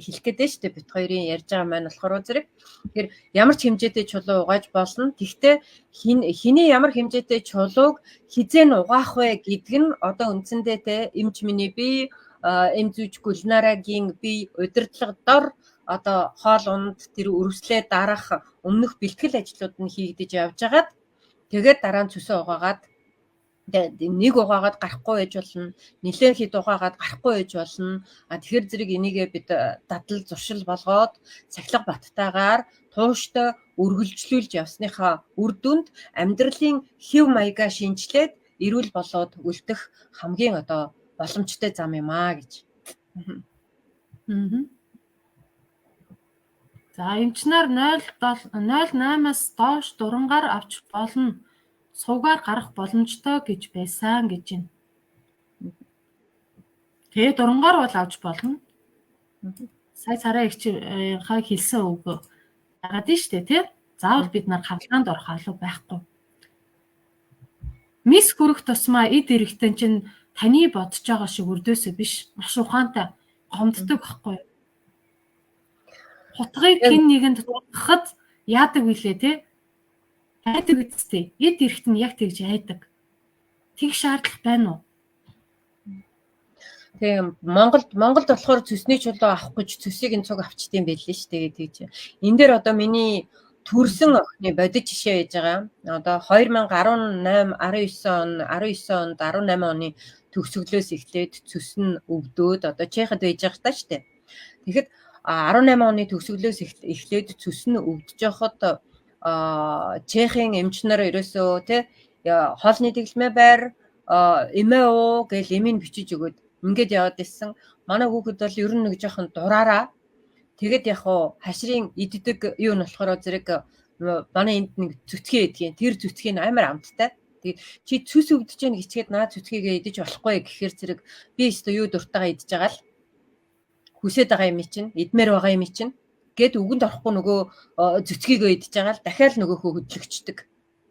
хэлэх гээд байна шүү дээ. Бит хоёрын ярьж байгаа маань болохоор зэрэг. Тэгэхээр ямар ч хэмжээтэй чулуу угааж болно. Гэхдээ хиний ямар хэмжээтэй чулууг хизээ нь угаах вэ гэдг нь одоо үндсэндээ те эмч миний би эмзүүж Гүлнарагийн би удирдлага дор одоо хоол унд тэр үрвслээ дарах өмнөх бэлтгэл ажлууд нь хийгдэж явж байгаад тэгээд дараа нь цөсөө угаагаад нэг угаагаад гарахгүй байж болно. Нилээн хэд угаагаад гарахгүй байж болно. Тэгэхээр зэрэг энийгээ бид дадал зуршил болгоод Сахилга Баттайгаар тууштай үргэлжлүүлж явсныхаа үр дүнд амьдралын хэв маягаа шинжлээд эрүүл болоод үлдэх хамгийн одоо боломжтой зам юм аа гэж. За эмчнэр 0.8-аас доош дурангаар авч болно. Сувгаар гарах боломжтой гэж байсан гэж байна. Тэгээ дурангаар бол авч болно. Сая царай ихчийнхаа хэлсэн үг яагаад нь штэ тий? Заавал бид нар хавлагаанд орох алуу байхгүй. Мис хүрэх тусмаа эд эрэхтэн чинь таны бодож байгаа шиг өрдөөсөө биш. Маш ухаантай гомддог байхгүй. Хутгийг хэн нэгэнд тулгахад яадаг вүлээ тий? Айдаг үстэй. Эд эрэхт нь яг тэгж айдаг. Тэг шаардлага байна уу? Тийм Монголд болохоор цөсний чулуу авах гэж цөсийг нь цуг авчдсан байлээ шүү дээ тэгж. Энэ дээр одоо миний төрсөн охины бодит жишээ байж байгаа. Одоо 2018, 19 онд 18 оны төгсгөлөөс эхлээд цөс нь өвдөөд одоо Чехид байж байгаа та шүү дээ. Тэгэхэд 18 оны төгсгөлөөс эхлээд цөс нь өвдөж явахад Чехийн эмч нар ерөөсөө тий хоолны дэглэмээ байр эмээ гэж эмийг бичиж өгөөд ингээд яваад ирсэн. Манай хүүхэд бол ер нь нэг жоохон дураараа тэгээд яг хуу хашрын иддэг юу нь болохоор зэрэг манай энд нэг зүтгээ идэх. Тэр зүтгий нь амар амттай. Тэгээд чи цүс өвдөж яах гэчгээд наа зүтгийгээ идэж болохгүй гэхээр зэрэг би өөртөө юу дуртайгаа идэж байгаа л хүсээд байгаа юм чинь идмээр байгаа юм чинь гэд үгэнд орохгүй нөгөө зүцгийгөө идэж байгаа л дахиад нөгөөхөө хөдлөгчдөг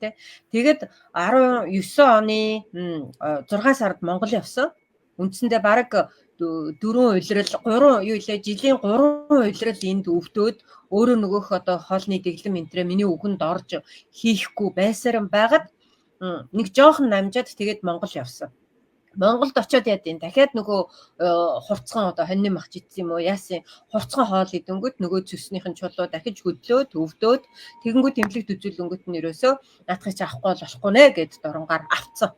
тий. Тэгээд 19 оны 6 сард Монгол явсан. Үндсэндээ бараг 4 улирал 3 юу илээ жилийн 3 улирал энд өвдөөд өөрөө нөгөөх одоо хоолны дэглэм энтрээ миний үгэнд орж хийхгүй байсаран байгаад нэг жоохон намжаад тэгээд Монгол явсан. Монголд очиод яа гэв дахиад нөгөө хурцхан одоо хоньны мах житсэн юм уу яасан хурцхан хоол идэнгүүт нөгөө цөснийхэн чулуу дахиж хөдлөөд өвдөөд тэгэнгүүт тэмлэгт үзүүлэнгүүт нь ерөөсөө наадахыг авахгүй болохгүй нэ гэд дурангаар авцсан.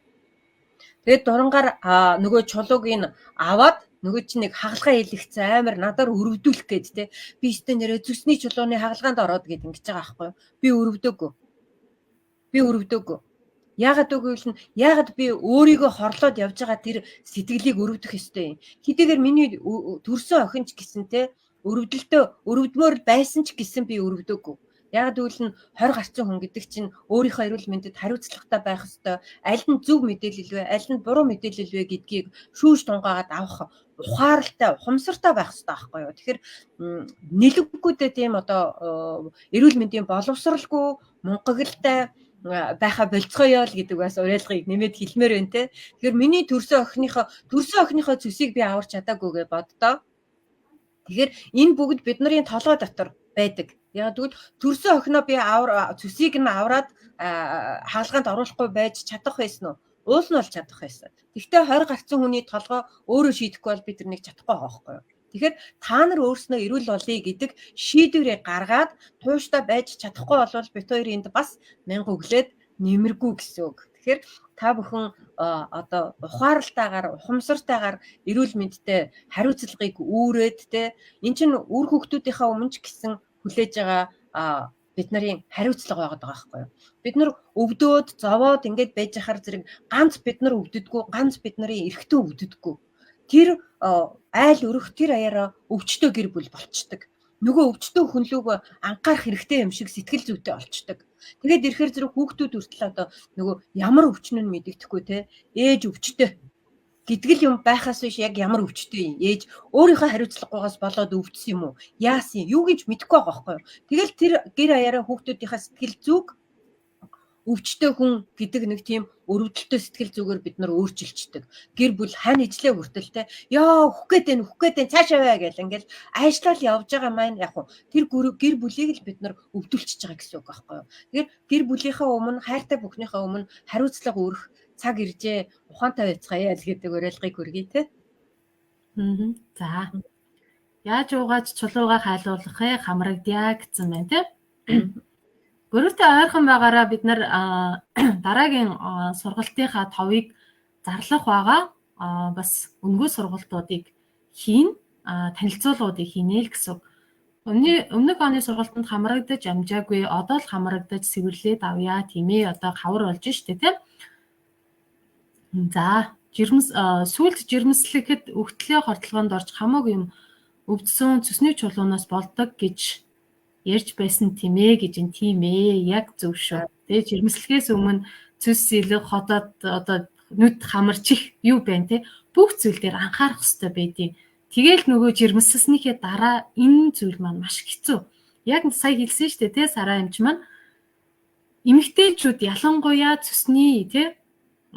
Тэгээд дурангаар нөгөө чулууг ин аваад нөгөө чинь нэг хагалгаа хийлэгцэн амар надаар өрөвдүүлэх гээд те би өстө нэрээ зүсний чулууны хагалгаанд ороод гээд ингэж байгаа байхгүй юу. Би өрөвдөөгүй. Яагаад би өөрийгөө хорлоод явж байгаа тэр сэтгэлийг өрөвдөх ёстой юм. Хэдийгээр миний төрсөн охинч гэсэн те өрөвдмөр байсан ч гэсэн би өрөвдөөгүй. Яагаад гэвэл 20 гарцсан хүн гэдэг чинь өөрийнхөө эрүүл мэндэд хариуцлагатай байх ёстой. Аль нь зөв мэдээлэл вэ, аль нь буруу мэдээлэл вэ гэдгийг шүүж тунгаагаад авах ухаарлтай, ухамсартай байх ёстой байхгүй юу. Тэгэхээр нэлэггүйдээ тийм одоо эрүүл мэндийн боловсралгүй, мунхаглалтай байха болцгоё л гэдэг бас уриалгыг нэмээд хэлмээр байна те. Тэгэхээр миний төрсөн охиныхоо цөсийг би аварч чадаагүй гэж боддоо. Тэгэхээр энэ бүгд бидний толгой дотор байдаг. Яг тэгвэл төрсөн охиноо би цөсийг нь аваад хаалгаанд оруулахгүй байж чадах байсан уу? Уул нь бол чадах байсан. Гэхдээ 20 гарцсан хүний толгой өөрөө шийдэхгүй бол бид тэрнийг чадахгүй байгаа байхгүй юу? Тэгэхээр та нар өөрснөө эрүүл болъё гэдэг шийдвэрээ гаргаад тууштай байж чадахгүй болвол бит хоёр энд бас мянга өглөөд нэмэргүй гэсэн үг. Тэгэхээр та бүхэн одоо ухаарлалтайгаар, ухамсартайгаар эрүүл мэндтэй хариуцлагыг үүрээд те эн чинь үр хүүхдүүдийнхээ өмнө ч гэсэн хүлээж байгаа бид нарын хариуцлага байгаа байхгүй юу. Бид нар өвдөөд, зовоод ингэж байж хахаар зэрэг ганц бид нар өвддөггүй, ганц бид нарын эрэгтэн өвддөггүй. Тэр айл өрөх тэр аяараа өвчтөө гэр бүл болчдөг. нөгөө өвчтөө хүн лүүг анхаарах хэрэгтэй юм шиг сэтгэл зүйтэй болчдөг. Тэгээд ирэхээр зэрэг хүүхдүүд хүртэл одоо нөгөө ямар өвчин нь мэдэгдэхгүй те ээж өвчтэй гэдэг л юм байхаас биш яг ямар өвчтэй юм. Ээж өөрийнхөө хариуцлагагүйгаас болоод өвдсөн юм уу? Яасан юу гэж мэдэхгүй байгаа байхгүй юу? Тэгэл тэр гэр аяараа хүүхдүүдийнхээ сэтгэл зүг өвчтэй хүн гэдэг нэг тийм өрөвдөлтөй сэтгэл зүгээр бид нар өөрчилчдэг. Гэр бүл хань ижлээ хүртэлтэй яа өөх гээд цаашаа бай гэл ингээл ажлал явж байгаа маань яг хуу тэр гэр бүлийг л бид нар өвдөлчж байгаа гэсэн үг байхгүй юу. Тэгэхээр гэр бүлийнхээ өмнө хайртай бүхнийхээ өмнө хариуцлага өрөх цаг иржээ ухаантай байцгаая л гэдэг уриалгыг хүргэе те. За. Яаж уугач чулууга хайлуулах вэ? Хамрагдъя гэсэн байна те. Гөрөөтэй ойрхон байгаараа бид нар дараагийн сургалтынхаа товыг зарлах байгаа. Бас өнгөө сургалтуудыг хийн, танилцуулгуудыг хийнэ л гэсэн. Өмнөх оны сургалтанд хамрагдаж амжаагүй, одоо л хамрагдаж сэвэрлээд авъя тийм ээ. Одоо хавар болж штэ тийм. За, сүлд жирэмслэхэд өгтлөө хордлогоонд орж хамаагүй юм өвдсөн цөсний чулуунаас болдог гэж ярьж байсан тийм ээ гэж энэ тийм ээ яг зөв шүү. Тэгээ жирэмслэхээс өмнө цөс илэг хотод одоо нүд хамарчих юу байна те бүх зүйл дээр анхаарах хэрэгтэй байдیں۔ Тэгээл нөгөө жирэмслснийхээ дараа энэ зүйл маань маш хэцүү. Яг сая хэлсэн шүү дээ те Сараа эмч маань эмэгтэйчүүд ялангуяа цөсний те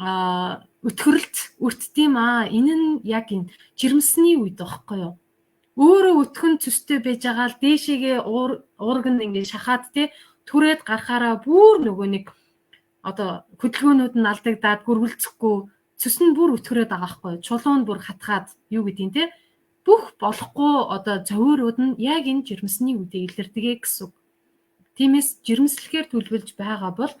өтгөрөлт өртдийм энэ нь яг энэ жирэмсний үед байхгүй юу? Өөрөө өтгөн цөстэй байж байгаа л дээшээгээ уурган ингэ шахаад те түрээд гарахаараа бүр нөгөө нэг одоо хөдөлгөөнүүд нь алдагдаад гөрвөлцөхгүй цөс нь бүр өтгөрөөд байгаа байхгүй чулуун бүр хатгаад юу гэдгийг те бүх болохгүй одоо зовиорууд нь яг энэ жирэмсний үедээ илэрдэгэ гэсэн. Тиймээс жирэмслэхээр төлөвлөж байгаа бол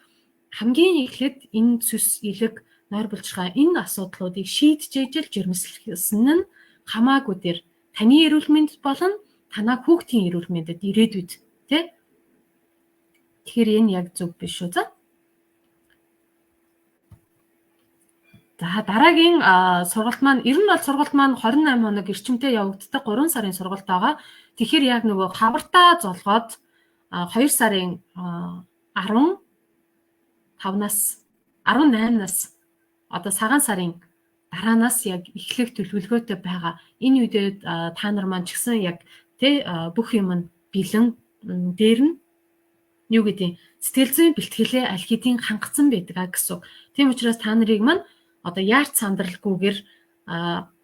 хамгийн эхлээд энэ цөс илэг нойр булчирхай энэ асуудлуудыг шийдэж ижил жирэмслэсэн нь хамаагүй дээр таны эрүүл мэнд болон танаа хүүхдийн эрүүл мэндэд ирээдүйд тий. Тэгэхээр энэ яг зөв биш үү? За дараагийн сургалт маань ер нь бол сургалт маань 28 хоног эрчимтэй явагддаг 3 сарын сургалт байгаа. Тэгэхээр яг нөгөө хавартаа золгоод 2 сарын 15-наас 18-наас одоо сагаан сарын дараанаас яг эхлэх төлөвлөгөөтэй байгаа. Энэ үедээ та нар маань ч гэсэн яг тий бүх юм нь бэлэн дээр нь юу гэдэг сэтгэл зүйн бэлтгэлээ аль хэдийн хангацсан байдаг гэсэн. Тийм учраас та нарыг маань одоо яарч сандралгүйгээр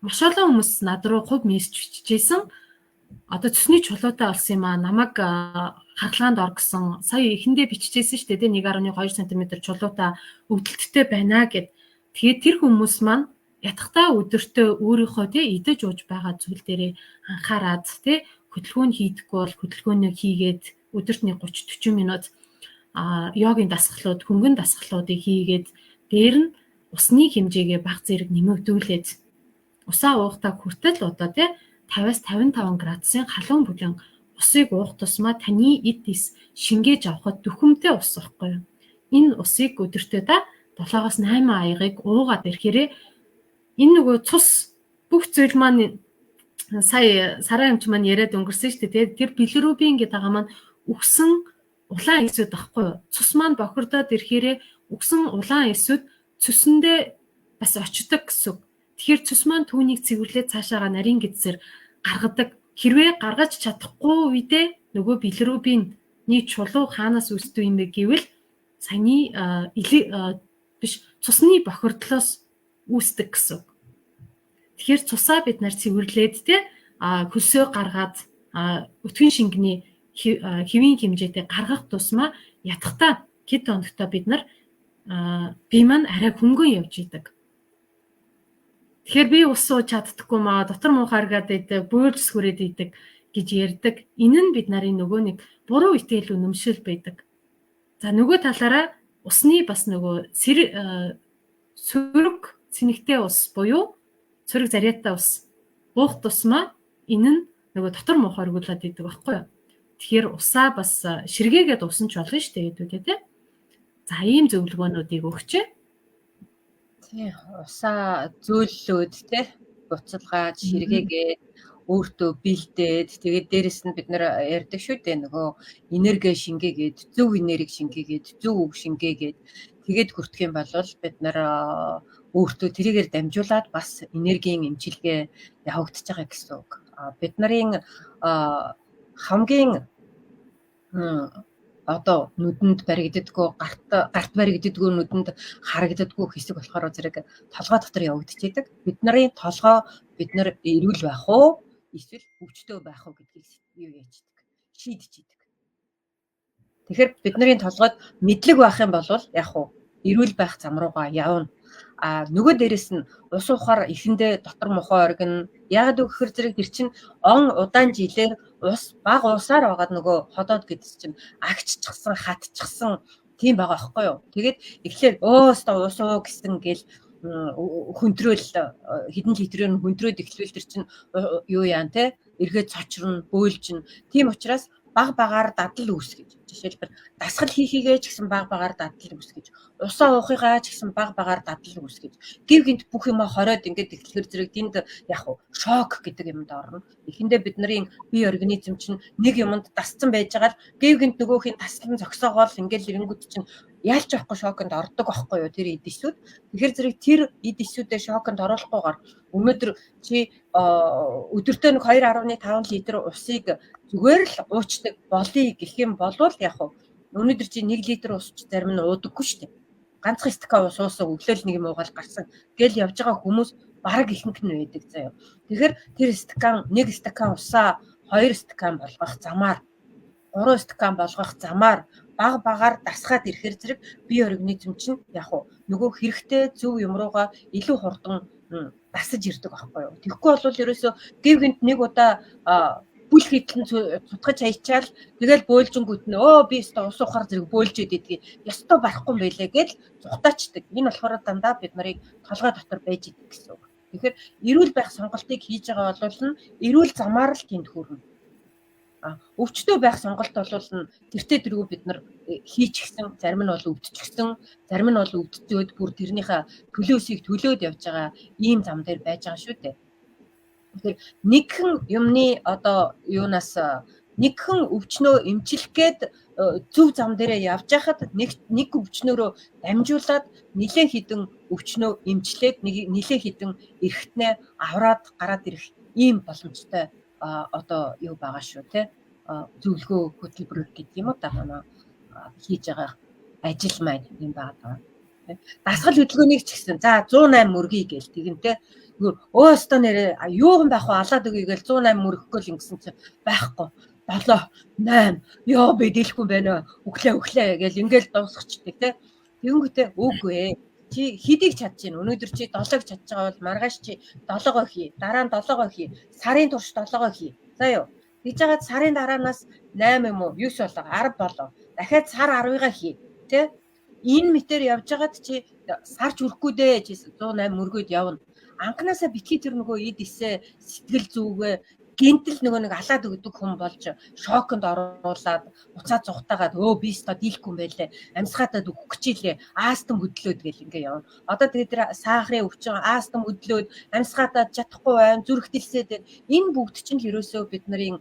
маш олон хүмүүс над руу хувь мессеж бичижсэн. Одоо цөсний чулуутай болсон юм намайг харгалгаанд ор гэсэн сая эхэндээ бичижсэн шүү дээ. 1.2 см чулуутай өвдөлттэй байна гэд. Тэгээд тэр хүмүүс маань ятгахтаа өдөртөө өөрийнхөө тий идэж ууж байгаа зүйл дээрээ анхаарад тий хөдөлгөөн хийдэггүй бол хөдөлгөөнөө хийгээд өдөрт 30-40 минут йогийн дасгалууд, хөнгөн дасгалуудыг хийгээд дээр нь усны хэмжээгээ бага зэрэг нэмэгдүүлээд усаа уухтаа хүртэл одоо тий 50-аас 55 градусын халуун бүлээн усыг уух тусмаа таны эд тис шингээж авахд дүхэмтэй ус واخгүй юу. Энэ усыг өдөртөө 7-8 аягийг уугаад ирэхээрээ энэ нөгөө цус бүх зүйл маань сая Сараа эмч маань яриад өнгөрсөн шүү дээ. Тэр билирубин гэдэг байгаа маань үгсэн улаан эсүүд байхгүй юу? Цус маань бохирдоод ирэхээрээ үгсэн улаан эсүүд цөсөндөө бас очдог гэсэн. Тэгэхээр цус маань түүнийг цэвэрлээд цаашаага нарийн гэдсээр гаргадаг. Хэрвээ гаргаж чадахгүй үедээ нөгөө билирубины чулуу хаанаас үүсдэг юм бэ гэвэл саяны цусны бохирдлоос үүсдэг гэсэн. Тэгэхээр цусаа бид нар цэвэрлээд хөлсөө гаргаад өтгөн шингэний хэвийн хэмжээтэй гаргах тусмаа ятгахтаа хэд хоногтой бид нар бие маань арай хөнгөн явж идэг. Тэгэхээр би ус сууж чаддаггүй маа дотор муухааргаад идэг, бөөлж сүрээд идэг гэж ярьдаг. Энэ нь бид нарын нөгөө нэг буруу итгэл үнэмшил байдаг. За нөгөө талаараа усны бас нөгөө сөрөг цэнэгтэй ус буюу сөрөг зариатай ус уух тусмаа энэ нь нөгөө дотор муухай өргүүлээд идэг байхгүй юу? Тэгэхээр усаа бас ширгээгээд усан ч болно шүү дээ гэдүүтэй тий. За ийм зөвлөгөөнүүдийг өгчээ. Тий, усаа зөөллөөд тий буцалгаад ширгээгээд өөртөө бэлдээд тэгээд дээрэс нь бид нэр ярьдаг шүү дээ нөгөө энерги шингээгээд зөв энерги шингээгээд зөв үг шингээгээд тэгээд хүртэх юм бол бид нэр өөртөө тэрийгээр дамжуулаад бас энергийн эмчилгээ явагдаж байгаа гэсэн үг. Бид нарын хамгийн одоо нүдэнд баригддаггүй гарт баригддаггүй нүдэнд харагддаггүй хэсэг болохоор зэрэг толгой дотор явагдчихэдэг. Бид нарын толгой бид нар эрүүл байх уу эсвэл өвчтөө байх уу гэдгийг юу яачдаг шийдэж идэг. Тэгэхээр бид нарын толгойд мэдлэг байх юм бол яг уу эрүүл байх зам руугаа явна. Нөгөө дээрэс нь ус уухаар эхэндээ дотор мохоо оргино. Яг гэхээр зэрэг тэр чинь удаан жилээр ус баг уусаар байгаад нөгөө ходоод гэдэг чинь агччихсан, хатчихсан тийм байгаа байхгүй юу. Тэгээд эхлээд ус уу гэсэн гэл хүндрэл хэдэн литрээр нь хүндрөөд эхлүүл тэр чинь юу яан те эргээд цочрно, бөөлжин. Тийм учраас баг багаар дадал үүсгэж. Жишээлбэл дасгал хийхийгээ ч гэсэн баг багаар дадал үүсгэж. Усаа уухыгаа ч гэсэн баг багаар дадал үүсгэж. Гів гинт бүх юм хороод ингээд эхлэхэр зэрэг тэнд яг уу шок гэдэг юмд орно. Эхэндээ бид нарын бие организм чинь нэг юмд дасцсан байж байгаа л гів гинт нөгөөхийн таслан зогсоогоол ингээд ирэнгүүт чинь яалч явахгүй шоконд ордог байхгүй юу тэр эд эсүүд. Тэгэхээр зэрэг тэр эд эсүүдээ шоконд оруулахгүйгээр өнөөдөр чи өдөртөө нэг 2.5 литр усыг зүгээр л уучдаг болъё гэх юм болвол яг уу өнөөдөр чи 1 литр ус зарим нь уудаггүй шүү дээ. Ганцхан стакан ус уусаа өглөөл нэг юм уугаал гарсан гэл явж байгаа хүмүүс бараг ихэнх нь байдаг заяа. Тэгэхээр тэр стакан 1 стакан усаа 2 стакан болгох замаар 3 стакан болгох замаар баг багаар дасгаад ирэхээр зэрэг бие организм чинь яг уу нөгөө хэрэгтэй зөв юм руугаа илүү хурдан дасаж ирдэг байхгүй юу. Тэгэхгүй бол ерөөсөө гів гинт нэг удаа бүл хийтлэн цутгаж хаячаал тэгэл бөөлжингүүт нь би өстө ус ухаар зэрэг бөөлж идэгдгийг ёстой барахгүй юм байлээ гэж цухтаачдаг. Энэ болохоор дандаа бид нарыг толгой дотор байж идэг гэсэн үг. Тэгэхээр эрүүл байх сонголтыг хийж байгаа бол нь эрүүл замаар л тэнд хүрнэ. Өвчтөө байх сонголт бол тэртээ тэргүй бид нар хийчихсэн, зарим нь бол өвдчихсэн, зарим нь бол өвдцөөд бүр тэрнийхээ төлөөсийг төлөөд явж байгаа ийм зам дээр байж байгаа шүү дээ. Тэгэхээр нэгэн юмны одоо юунаас нэгэн өвчнөө эмчлэх гээд зөв зам дээрээ явж байхад нэг өвчнөөрөө дамжуулаад нэлээд хідэн өвчнөө эмчлээд нэлээд хідэн эргэтнээ авраад гараад ирэх ийм боломжтой одоо юу байгаа шүү те зөвлөгөө хөтөлбөр гэдэг юм уу та манай хийж байгаа ажил маань юм байгаа. Дасгал хөдөлгөөнийг ч гэсэн за 108 мөргий гээл тэгэнтэй өөстөө нэрээ юуган байх вэ алаад өгье гээл 108 мөргөхгүй л ингэсэн чинь байхгүй 7 8 ёо би дийлэхгүй байна өглөө гээл ингээл дуусчихдаг те тэгэнгүүтээ үгүй чи хэдийг чадж гин өнөөдөр чи 7-ыг чадж байгаа бол маргааш чи 7-гоо хий дараа нь 7-гоо хий сарын турш 7-гоо хий за юу гэж байгаа сарын дараанаас 8 юм уу 9 болоо 10 болоо дахиад сар 10-ыгаа хий тэ энэ мэтэр явж байгаад чи сарч хүрэхгүй дээ чи 108 мөргөөд явна анханасаа битгий тэр нөгөө эд эсээ сэтгэл зүгээ гинтэл нөгөө нэг алаад өгдөг хүн болж шоконд оруулаад уцаа зугатаагаад би өстө дийлэхгүй юм байлээ амьсгаатад өгөх гэжилээ аастан хөдлөөд гэл ингээ явна. Одоо тэгээд тэр сахарын өвчин аастан хөдлөөд амьсгаатад чадахгүй байна зүрх дэлсээд энэ бүгд чинь ерөөсөө бид нарын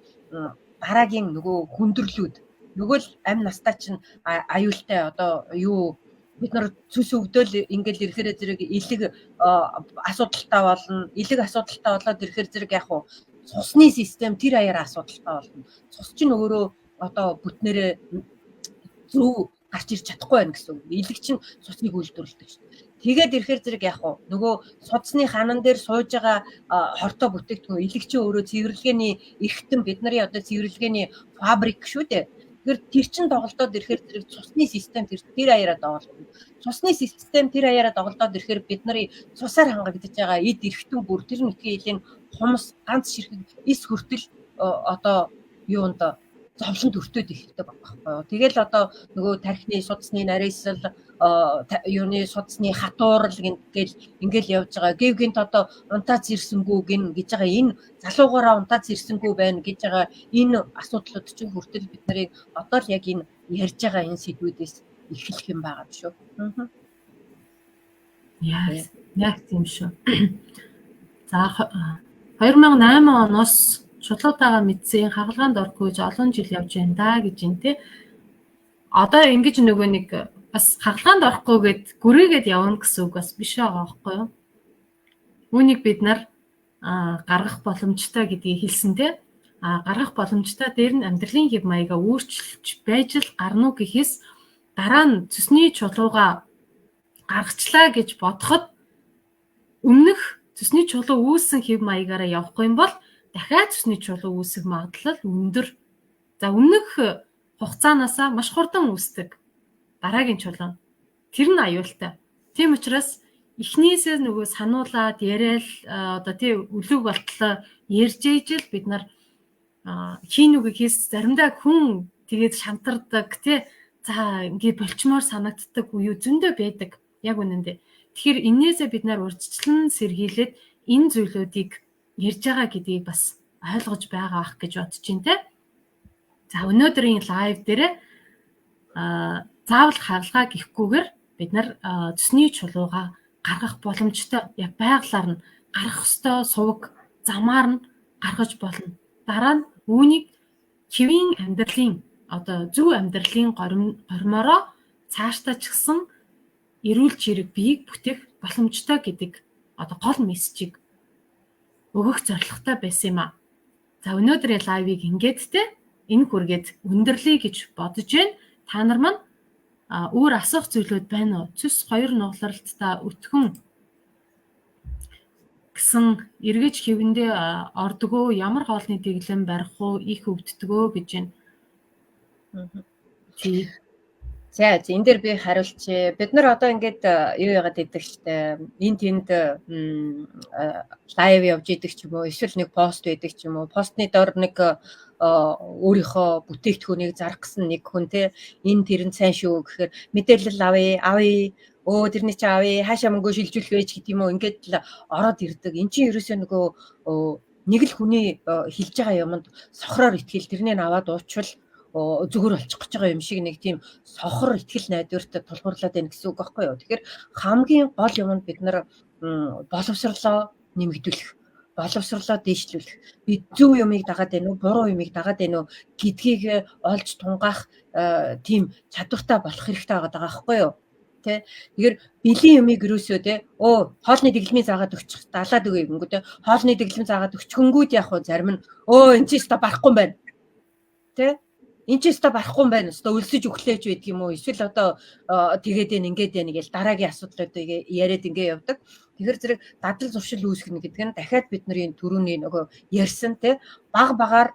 дараагийн нөгөө хүндрэлүүд нөгөө л амь настаа чинь аюултай одоо юу бид нар цүс өгдөөл ингээл ирэхээр зэрэг элэг асуудалтай болно. Элэг асуудалтай болоод ирэхээр зэрэг яг уу цусны систем тэр аяараа асуудалтай болно. Цус чинь өөрөө одоо бүтнээрээ зөв гарч ирж чадахгүй байна гэсэн үг. Элэг чинь цусныг үйлдвэрлэдэг шүү дээ. Тэгээд ирэхээр зэрэг яг уу нөгөө судасны ханан дээр сууж байгаа хортой бүтээгдэхүүн элэг чинь өөрөө цэвэрлэгээний эрхтэн бид нарын одоо цэвэрлэгээний фабрик шүү дээ. Тэр чин доголдоод ирэхээр зэрэг цусны систем тэр аяараа доголдно. Цусны систем тэр аяараа доголдоод ирэхээр бид нарын цусаар хангагдаж байгаа эд эрхтэн бүр тэр нутгийн элийн хумс ганц ширхэг эс хүртэл одоо юунд зовлон төртөөд ихтэй байгаа. Тэгэл одоо нөгөө тархины судасны нарийсал юуны судасны хатуурал ингээл явж байгаа. Гэв гинт одоо унтаац ирсэнгүү гин гэж байгаа энэ залуугаараа унтаац ирсэнгүү байна гэж байгаа энэ асуудлууд чинь хүртэл бид нарыг одоо л яг энэ ярьж байгаа энэ сэдвүүдээс эхлэх юм байгаа шүү. Яг тийм шүү. За 2008 оноос чулуутайгаа мэдсэн хагалгаанд орох гэж олон жил явж байна да гэж юм те. Одоо ингэж нөгөө нэг бас хагалгаанд орохгүйгээд гүрээгээд явна гэсэн үг бас биш байгаа байхгүй юу? Үүнийг бид нар гаргах боломжтой гэдгийг хэлсэн те. Гаргах боломжтой дээр нь амьдралын хэв маягаа өөрчилж байж л гарна уу гэхээс дараа нь цэсний чулууга гаргачлаа гэж бодоход өмнөх цэсний чулуу үүссэн хэв маягаараа явахгүй юм бол дахиад цэсний чулуу үүсэх магадлал өндөр. За өмнөх хугацаанаасаа маш хурдан үүсдэг дараагийн чулуу. Тэр нь аюултай. Тийм учраас эхнээсээ нөгөө сануулаад яриад одоо тий үлэг болтлоо ярьж ижил бид нар хийн үг хийс заримдаа хүн тэгээд шантардаг тий за ингээд болчмоор санагддаг үе зөндөө байдаг яг үнэндээ. Тэгэхээр энээсээ бид нар урьдчилан сэргийлээд энэ зүйлүүдийг ярьж байгаа гэдгийг бас ойлгож байгаа ах гэж бодож байна те. За өнөөдрийн лайв дээр заавал хагалгаа гэхгүйгээр бид нар цэсний чулууга гаргах боломжтой яг байглаар нь гаргах ёстой сувг замаар нь гаргаж болно. Дараа нь үүнийг хэвийн амьдралын одоо зөв амьдралын гормороо цаашдаа ч гэсэн эрүүл чирэг биеийг бүтээх боломжтой гэдэг одоо гол мессежийг өгөх зорилготой байсан юм аа. За өнөөдрийн лайвыг ингээд те энэ хүргээд өндөрлөе гэж бодож байна. Та нар маань өөр асуух зүйлүүд байна уу? Цэс 2 нугалралтаа өтгөн гэсэн эргэж хэвэндээ ордгоо ямар хоолны дэглэм барих уу их өвддгөө гэж байна. Тий. За энэ дээр би хариулчих. Бид нар одоо ингээд юу яагаад идэг штэ. Энд тэнд лайв явж идэг ч юм уу, эсвэл нэг пост байдаг ч юм уу. Постны доор нэг өөрийнхөө бүтээгдэхүүнийг зарах гэсэн нэг хүн те энэ тэр нь сайн шүү гэхээр мэдээлэл авъя. Тэрний чи авъя. Хаашаа мөнгөө шилжүүлэх вэ гэдэг юм уу. Ингээд л ороод ирдэг. Эн чинь ерөөсөө нөгөө нэг л хүний хэлж байгаа юмд сохроор итгэл тэрнийг аваад уучвал зүгээр болчих гэж байгаа юм шиг нэг тийм сохор итгэл найдвартай тулгуурлаад байна гэсэн үг байхгүй юу. Тэгэхээр хамгийн гол юмд бид нар боловсрлоо нэмэгдүүлэх, боловсрлоо дээшлүүлэх. Би зөв юмыг дагаад байна уу, буруу юмыг дагаад байна уу гэдгийг олж тунгаах тийм чадвартай болох хэрэгтэй байгаа байхгүй юу. Тэгэхээр бэлэн юмыг юусоо хоолны дэглэмийн заагаад өгчих далаад өгье гингүү хоолны дэглэм заагаад өчгөнгүүд яг зарим нь энэ чи өстө барахгүй юм байна. Энд чи өстө барахгүй юм байна. Өстө өлсөж өглөөж байдаг юм уу? Эсвэл одоо тэгээд ингээд байна гэж дараагийн асуудлуудыг яриад ингээ явдаг. Тэгэхээр зэрэг дадал зуршил үүсгэнэ гэдэг нь дахиад бидний түрүүний нөгөө ярьсан баг багаар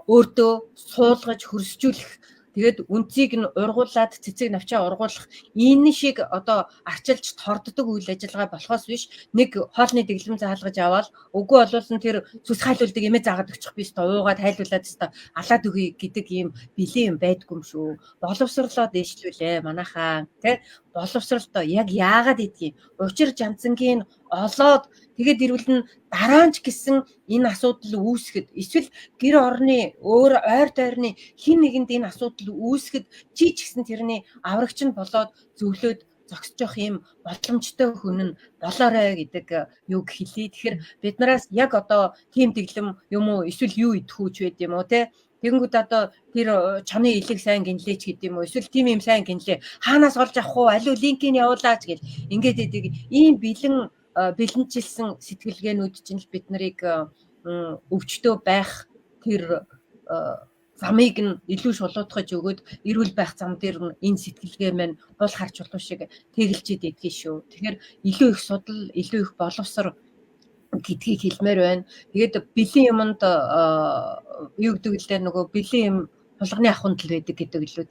өөртөө суулгаж хөрсжүүлэх тэгээд үнцгийг нь ургуулад цэцэг навчаа ургуулах энэ шиг одоо арчилж торддог үйл ажиллагаа болохоос биш нэг хоолны дэглэм заалгаж аваад үгүй болвол тэр зүс хайлуулдаг эмээ заагаад өччих биш уугаад хайлуулад өстой алаад өгье гэдэг ийм бэлэн юм байдгүй юм шүү. Боловсрлоо дээшлүүлээ манайхаа боловсролтой яг яагаад идгийг учир жанцангийн олоод тэгээд ирвэл нь дараа нь ч гэсэн энэ асуудал үүсгэхэд эсвэл гэр орны өөр ойр дойрны хин нэгэнд энэ асуудал үүсгэхэд чи ч гэсэн тэрний аврагч нь болоод зөвлөд зогсож явах юм боломжтой хүн нь болоорой гэдэг юг хэлье. Тэгэхээр биднээс яг одоо тийм дэглэм юм уу эсвэл юу идэх үуч байд юм уу тэгэнгүүт одоо тэр чоны илэг сайн гинлээч гэдэг юм уу эсвэл тийм юм сайн гинлээ хаанаас олж авах уу аливаа линкийг явуулаач гэж ингээд идэг ийм бэлэнчилсэн сэтгэлгээнүүд чинь л бид нарыг өвчтөө байх тэр замыг нь илүү шулуутгаж өгөөд эрүүл байх зам дээр нь энэ сэтгэлгээ маань гол харж болох шиг тэгэлж идэггүй шүү. Тэгэхээр илүү их судал, илүү их боловсрол гэдгийг хэлмээр байна. Тэгээд бэлэн юмд юу гэдэг л дээ нөгөө бэлэн юм хулганы ахуйд л байдаг гэдэг лөө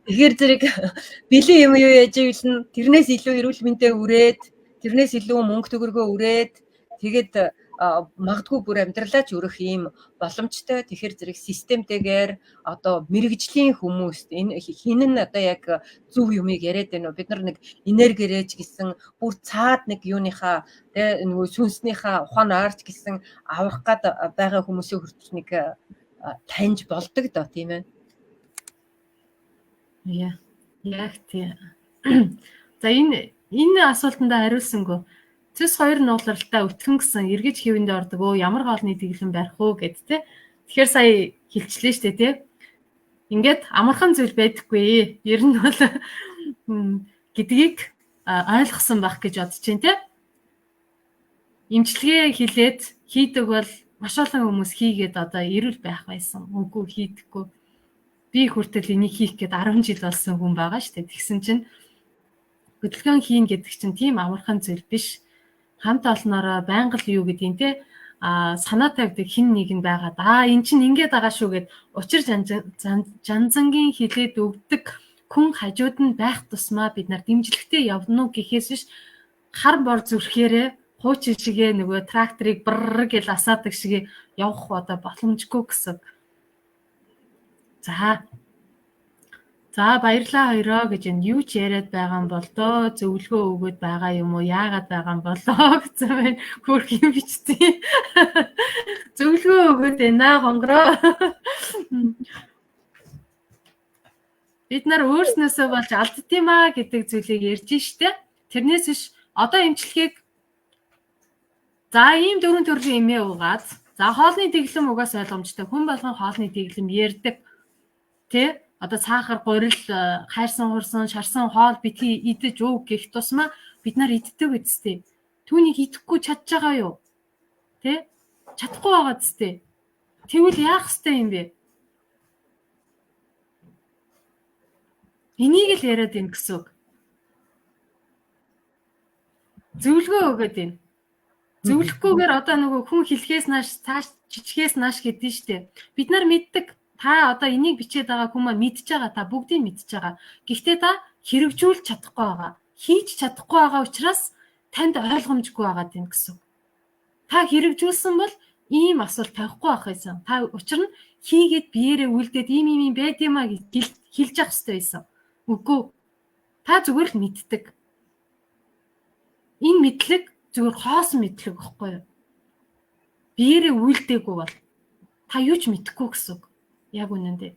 Тэгэхээр зэрэг бэлэн юм юу яаж ивэл нь тэрнээс илүү эрүүл мэндэ үрээд тэрнээс илүү мөнгө төгрөгөө үрээд тэгээд магадгүй бүр амьдралаа ч өрөх юм боломжтой. Тэгэхээр зэрэг системтэйгээр одоо мэрэгжлийн хүмүүс энэ хин нь одоо яг зөв юмыг яриад байна уу? Бид нар нэг энергиэрэж гэсэн бүр цаад нэг юуныхаа нөгөө сүнснийхаа ухаан ойрч гэсэн аврах гад байгаа хүмүүсийн хүртэл нэг таньж болдог доо тийм ээ. Яг тийм. За энэ асуултанд хариулсангүй. Цэс 2 нуулралтай өтгөн гэсэн эргэж хэвэндээ ордог. Өө ямар хоолны дэглэм барих уу гэд тэ. Тэгэхээр сая хэлчлээ штэ тэ. Ингээд амархан зүйл байдаггүй. Ер нь бол гэдгийг ойлгосон байх гэж бодож байна тэ. Имчилгээ хийлээд хийдэг бол маш олон хүмүүс хийгээд одоо эрүүл байх байсан. Үгүй хийдэггүй. Би хүртэл энийг хийх гээд 10 жил болсон хүн байгаа штэ. Тэгсэн чинь хөдөлгөөн хийн гэдэг чинь тийм амархан зүйл биш. Хамт олноороо байнга л юу гэдгийг те санаа тавьдаг хин нэг нь байгаад эн чинь ингэж байгаа шүү гэд учир жанзангийн хилээд өгдөг хүн хажууд нь байх тусмаа бид нар дэмжлэгтэй явна уу гэхээс биш хар бор зүрхээрээ хуучин шигээ нөгөө тракторыг бррр гэж асаадаг шиг явах одоо боломжгүй гэсэн. За баярлалаа хоёроо гэж юу ч яриад байгаа юм бол доо зөвлөгөө өгөөд байгаа юм уу яагаад байгаа юм болоо гэсэн байна. Хөрх юм бичсэн. Зөвлөгөө өгөөд байна хонгороо. Бид нар өөрснөөсөө болж алддгиймаа гэдэг зүйлийг ярьж штэ. Тэрнээс биш одоо эмчилгээг за ийм дөрвөн төрлийн эмээ угаад за хоолны дэглэм угаас ойлгомжтой хүн болгон хоолны дэглэм ярьдаг. Тэ одоо сахар, гурил, хайрсан, хурсан, шарсан хоол битгий идэж өг гэх тусмаа бид нар иддэг үсттэй. Түүнийг идэхгүй чадж байгаа юу? Тэ? Чадахгүй байгаа үсттэй. Тэгвэл яах ёстой юм бэ? Энийг л яриад байна гэсэн үг. Зөвлөгөө өгөөд байна. Зөвлөхгүйгээр одоо нөгөө хүн хэлхээс нааш цааш жижигээс нааш гэдэг нь штэ. Бид нар мэддэг. Та одоо энийг бичээд байгаа хүмүүс мэдж байгаа, та бүгдийг мэдж байгаа. Гэхдээ та хэрэгжүүлж чадахгүй байгаа. Хийж чадахгүй байгаа учраас танд ойлгомжгүй байгаа юм гэсэн. Та хэрэгжүүлсэн бол ийм асуулт тавихгүй байх байсан. Та учир нь хийгээд биеэрээ үлдээд ийм байд юмаа гэж хэлж явах хэрэгтэй байсан. Үгүй. Та зүгээр л мэддэг. Энэ мэдлэг зүгээр хоосон мэдлэг гэхгүй юу? Биеэрээ үлдээгүй бол та юу ч мэдэхгүй гэсэн. Яг үнэндээ.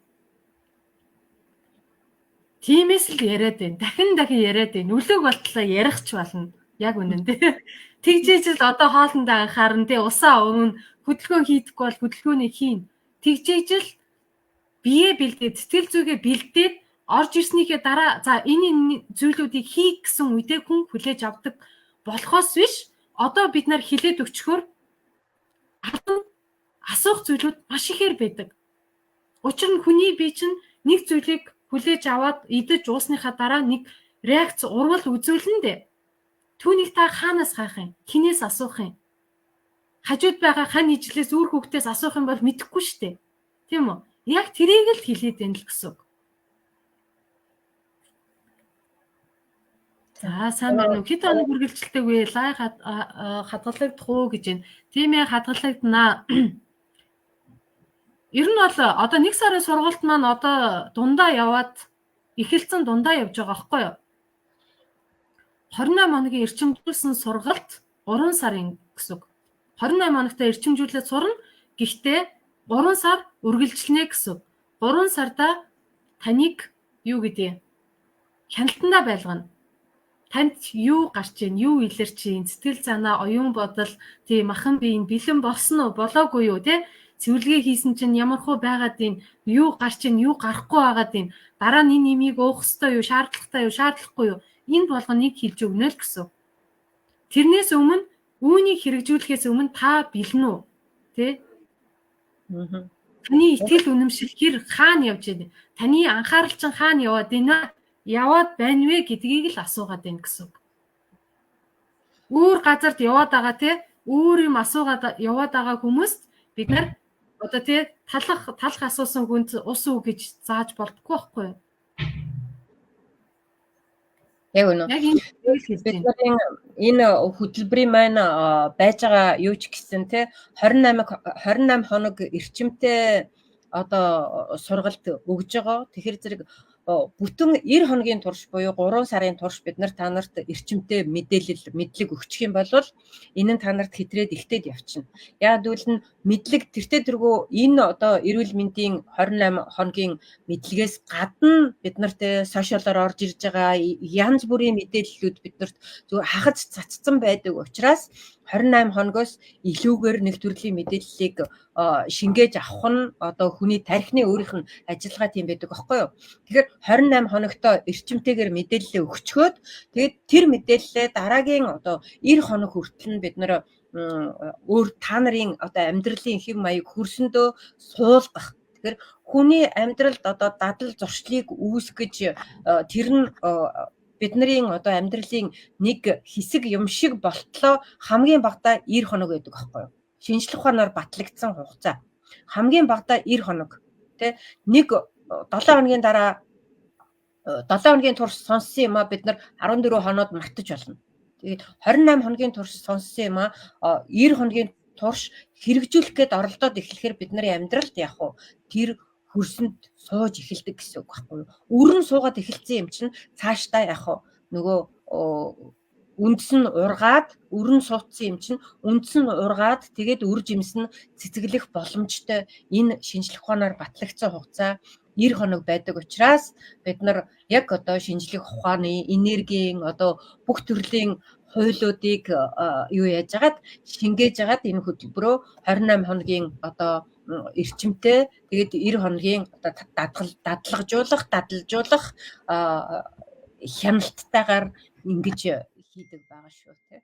Тимээс л яриад байна. Дахин яриад байна. Үлэг болтлоо ярих ч болно. Яг үнэндээ. Тэгжээж л одоо хоолндоо анхаарн тэ усаа өвн хөдөлгөөн хийдэггүй бол хөдөлгөөнийг хийн. Тэгжээж л бие бэлдээд сэтгэл зүгээ бэлдээд орж ирснийхээ дараа за энэ зүйлүүдийг хий гэсэн үедээ хүн хүлээж авдаг болохоос биш одоо бид нар хилээд өчгөр асуух зүйлүүд маш ихээр байдаг. Учир нь хүний бие чинь нэг зүйлийг хүлээж аваад идэж уусныхаа дараа нэг реакц урвал үзүүлнэ дээ. Түүнийг та хаанаас хайх юм? Хинээс асуух юм? Хажууд байгаа хань ижлээс үр хөвгтөөс асуух юм бол мэдэхгүй шүү дээ. Тийм үү? Яг тэрийг л хэлээд байна л гэсэн үг. За сайн байна уу? Хэд хоног үргэлжилдэг вэ? Лай хадгалагдах уу гэж байна. Тийм ээ хадгалагдана. Ер нь бол одоо 1 сарын сургалт маань одоо дундаа яваад эхэлсэн дундаа явж байгаа байхгүй юу? 28 хоногийн эрчимжүүлсэн сургалт 3 сарын гэсэн үг. 28 хоногтой эрчимжүүлээд сурна. Гэхдээ 3 сар үргэлжлэнэ гэсэн үг. 3 сарда таныг юу гэдэг хяналтандаа байлгана. Танд юу гарч ийн, юу илэрч ийн, сэтгэл санаа, оюун бодол, тийм махан биеийн бэлэн болсон уу, болоогүй юу, тэ? Цэвэрлэгээ хийсэн чинь ямархуу байгаад ийн, юу гарч ийн, юу гарахгүй байгаад ийн, дараа нь энэ нэмийг уух ёстой юу, шаардлагатай юу, шаардлагагүй юу, энэ болгоныг хэлж өгнө л гэсэн. Тэрнээс өмнө үүнийг хэрэгжүүлэхээс өмнө та бэлэн үү, тэ? Таны итгэл үнэмшил хэр хаана явж байна? Таны анхаарал чинь хаана яваад байна? Яваад байна вэ гэдгийг л асуугаад байна гэсэн. Өөр газарт яваад байгаа те өөр юм асуугаад яваад байгаа хүмүүст бид нар одоо те талах асуусан хүнд ус уу гэж зааж болтгүй байхгүй юу? Яг үнэ. Яг энэ хөтөлбөрийн маань байж байгаа юу ч гэсэн те 28 хоног эрчимтэй одоо сургалт өгж байгаа. Тэгэхээр зэрэг бүтэн 90 хоногийн турш буюу 3 сарын турш бид нар та нарт эрчимтэй мэдлэг өгчих юм бол энэ нь та нарт хэтрээд ихтэйд явчихна. Яг гэвэл мэдлэг тэртээ тэргүй энэ одоо эрүүл мэндийн 28 хоногийн мэдлэгээс гадна бид нарт сошиалоор орж ирж байгаа янз бүрийн мэдээллүүд биднэрт зүгээр хагаж цацсан байдаг учраас 28 хоногоос илүүгээр нэг төрлийн мэдээллийг шингээж авах нь одоо хүний тархины өөрийнх нь ажиллагаа тийм байдаг аахгүй юу. Тэгэхээр 28 хоногтой эрчимтэйгээр мэдээлэлээ өгчгөөд тэгээд тэр мэдээллээ дараагийн одоо 90 хоног хүртэл нь бид нар өөр та нарын одоо амьдралын хэв маяг хөрсөндөө суулгах. Тэгэхээр хүний амьдралд одоо дадал зуршлыг үүсгэж тэр нь бидний одоо амьдралын нэг хэсэг юм шиг болтлоо хамгийн багадаа 90 хоног байдаг аахгүй юу. Шинжлэх ухаанаар батлагдсан хугацаа. Хамгийн багадаа 90 хоног. Тэ нэг 7 хоногийн дараа 7 хоногийн турш сонссон юм а бид нар 14 хоноод мартаж болно. Тэгээд 28 хоногийн турш сонссон юм а 90 хоногийн турш хэрэгжүүлэх гээд оролдоод эхлэхээр бид нарын амьдралд яг уу тэр хөрсөнд сууж эхэлдэг гэсэн үг байхгүй юу. Өрн суугаад эхэлсэн юм чинь цаашдаа яг уу нөгөө үндэс нь ургаад өрн суудсан юм чинь үндэс нь ургаад тэгээд үр жимс нь цэцэглэх боломжтой энэ шинжлэх ухаанаар батлагдсан хугацаа 90 хоног байдаг учраас бид нар яг одоо шинжлэх ухааны энергийн одоо бүх төрлийн хуйлуудыг юу яаж агаад шингээж агаад энэ хөтөлбөрөө 28 хоногийн одоо эрчимтэй тэгээд 90 хоногийн одоо дадалжуулах хяналттайгаар ингэж хийдэг байгаа шүү тий.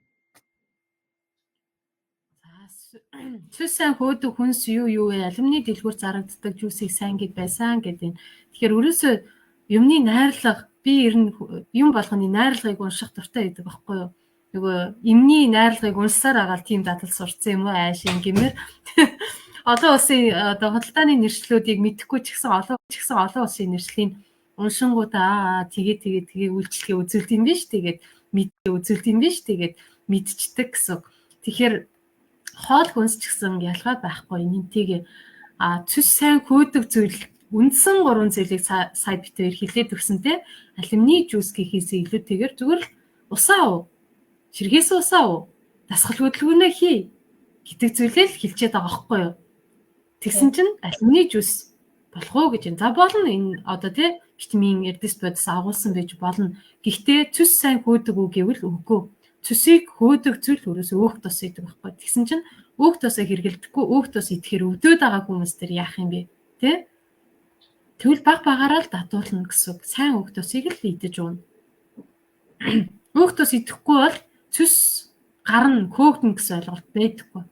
Цус сайн хөөдөг хүнс юу вэ? Алюмины дэлгүүр зарагддаг жүүсийг сайн гэд байсан гэдэг. Тэгэхээр өрөөсөө юмны найрлага би ер нь юм болгоны найрлагыг унших дуртай байдаг байхгүй юу? Нөгөө эмний найрлагыг уншсаар агаал тийм дадал сурцсан юм уу аашийн гэмээр олон улсын одоо худалдааны нэршлүүдийг мэдэхгүй ч гэсэн олон улсын нэршлийн уншингуудаа тэгээ үйлчлэгээ үзүүлдэг юм биш тэгээд мэдээ үзүүлдэг юм биш тэгээд мэдчихдэг гэсэн. Тэгэхээр хоол хүнс ч гэсэн ялгаа байхгүй энэнтэйг цус сайн хөөдөг зүйл үндсэн 3 зүйлийг сая битээр хэлээд өгсөнтэй алюмины жуус гэхээс илүүтэйгээр зүгээр усаа уу ширхээс усаа уу дасгал хөдөлгөөнөө хий гэдэг зүйлээ л хэлчихэд байгаа байхгүй юу. Тэгсэн чинь алюмины жуус болох уу гэж. За болно энэ одоо тий витамин эрдэс бодис агуулсан байж болно. Гэхдээ цус сайн хөөдөг үү гэвэл үгүй. Цусыг хөөдөг зүйл өөрөөсөө өөх тос идэг байхгүй. Тэгсэн чинь өөх тосоо хэргэлдэхгүй өөх тос идэхээр өвдөд байгаа хүмүүс төр яах юм бэ? Тэ? Тэгвэл баг багаараа л дадуулна гэсэн. Сайн өөх тосыг л идэж уuna. Өөх тос идэхгүй бол цус гарна хөөгдөн гэсэн ойлголт байдаггүй.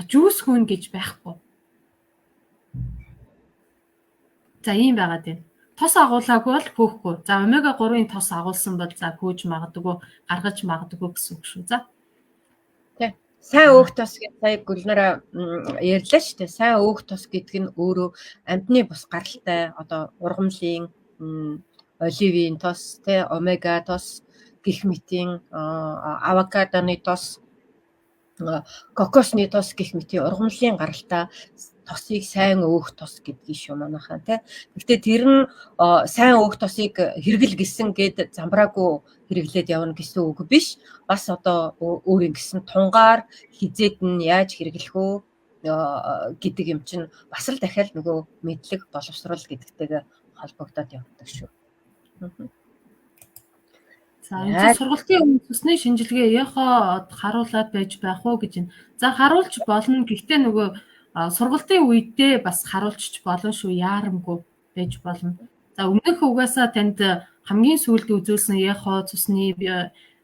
Жуус хөөн гэж байхгүй. За ийм байгаад байна. Тос агуулаагүй бол хөөхгүй. За омега 3-ын тос агуулсан бол за хөөж магадгүй, гаргаж магадгүй гэсэн үг шүү. За. Тэ. Сайн өөх тос гэж сая Гүлнараа ярьлаа шүү дээ. Сайн өөх тос гэдэг нь өөрөө амьтны бус гаралтай одоо ургамлын оливийн тос, тэ омега тос, гэх мэтийн авокадоны тос, кокосны тос гэх мэтийн ургамлын гаралтай тосыг сайн өөх тос гэдгийг шүү манайхаа тий. Гэхдээ тэр нь сайн өөх тосыг хэрэгэл гисэн гэд замбраагүй хэрэглээд явна гэсэн үг биш. Бас одоо өөрийн гисэн тунгаар хизээд нь яаж хэрэглэх үү гэдэг юм чинь бас л дахиад нөгөө мэдлэг боловсрол гэдэгтэйгээ холбогдоод явдаг шүү. За энэ сургалтын өмнө цусны шинжилгээ яхаа харуулад байж байх уу гэж. За харуулж болно. Гэхдээ нөгөө сургалтын үедээ бас харуулчих болно шүү. Яарамгүй байж болно. За өмнөх угаасаа танд хамгийн сүүлд үзүүлсэн яхаа цусны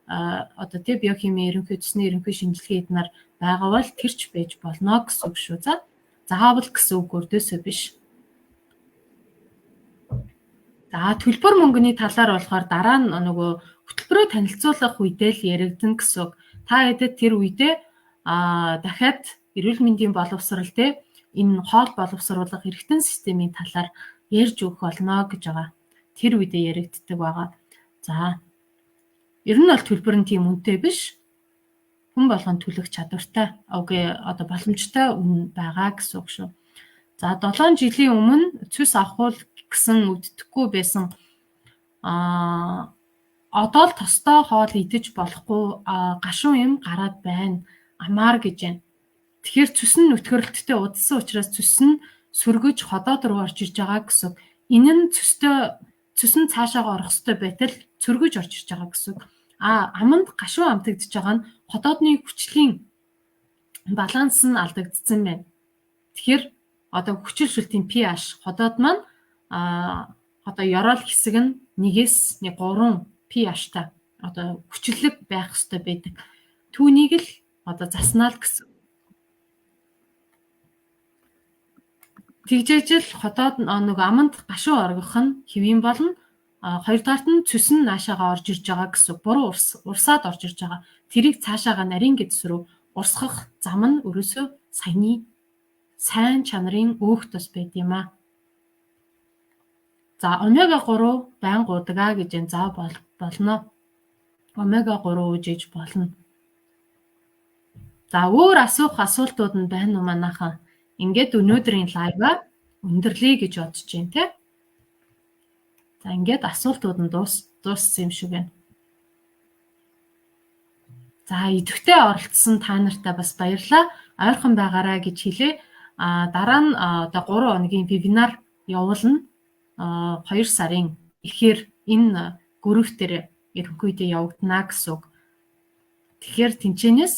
одоо тий биохими ерөнхий цусны ерөнхий шинжилгээ эднэр байгаа бол тэрч байж болно гэсэн үг шүү. За заавал гэсэн үг өрдөөсөө биш. За төлбөр мөнгөний талаар болохоор дараа нь нөгөө хөтөлбөрөө танилцуулах үедээ л яригдана гэсэн үг. Та хэдэд тэр үедээ дахиад эрүүл мэндийн боловсрол те энэ хоол боловсруулах эргэтэн системийн талаар ярьж өгөх болно гэж байгаа. Тэр үедээ яригддаг байгаа. За ер нь бол төлбөр нь тийм үнэтэй биш. Хүн болгон төлөх чадвартай одоо боломжтой үн байгаа гэсэн үг шүү. За 7 жилийн өмнө цус авахул гэсэн үддэхгүй байсан. Одоо л тостой хоол идэж болохгүй гашуун юм гараад байна. Амаар гэж байна. Тэгэхээр цус нь нүтгэрэлттэй удсан учраас цус нь сүргэж ходоод руу орж ирж байгаа гэсэн. Энэ нь цус нь цаашаага орох ёстой байтал цөргөж орж ирж байгаа гэсэн. Аманд гашуун амтагдж байгаа нь ходоодны хүчлийн баланс нь алдагдсан байна. Тэгэхээр одоо хүчилшүүлтийн pH ходоод маань одоо ёроол хэсэг нь 1-ээс 3 pH-та одоо хүчлэг байх ёстой байдаг. Түүнийг л одоо заснаа л гэсэн. Тэгжээж л ходоод нөгөө аманд гашуун оргих нь хэвийн болно. Хоёрдугаарт нь цус нь наашаага орж ирж байгаа гэсэн. Буруу урсаад орж ирж байгаа. Тэрийг цаашаага нарийн гэдэс рүү урсгах зам нь өрөөсөө саяны сайн чанарын өөх тус байд юм аа. За омега 3 байн гудаг гэж энэ зав болно. Омега 3 үжиж болно. За өөр асуултууд нь байна уу манайхан? Ингээд өнөөдрийн лайва өндөрлөе гэж бодож байна те. За ингээд асуултууд нь дууссан юм шиг байна. За идэвхтэй оролцсон та нартай бас баярлалаа. Ойрхон байгаарай гэж хэлээ. Дараа нь одоо 3 хоногийн вебинар явуулна. 2 сарын эхээр энэ групп дээр ерөнхийдөө явагдана гэсэн үг. Тэгэхээр тэнцэнээс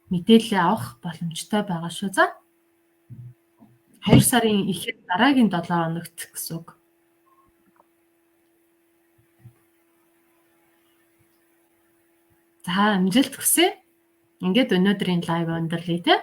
мэдээлэл авах боломжтой байгаа шүү. За 2 сарын эхээр дараагийн 7 хоногт гэсэн үг. За амжилт хүсье. Ингээд өнөөдрийн лайв өндөрлөе те.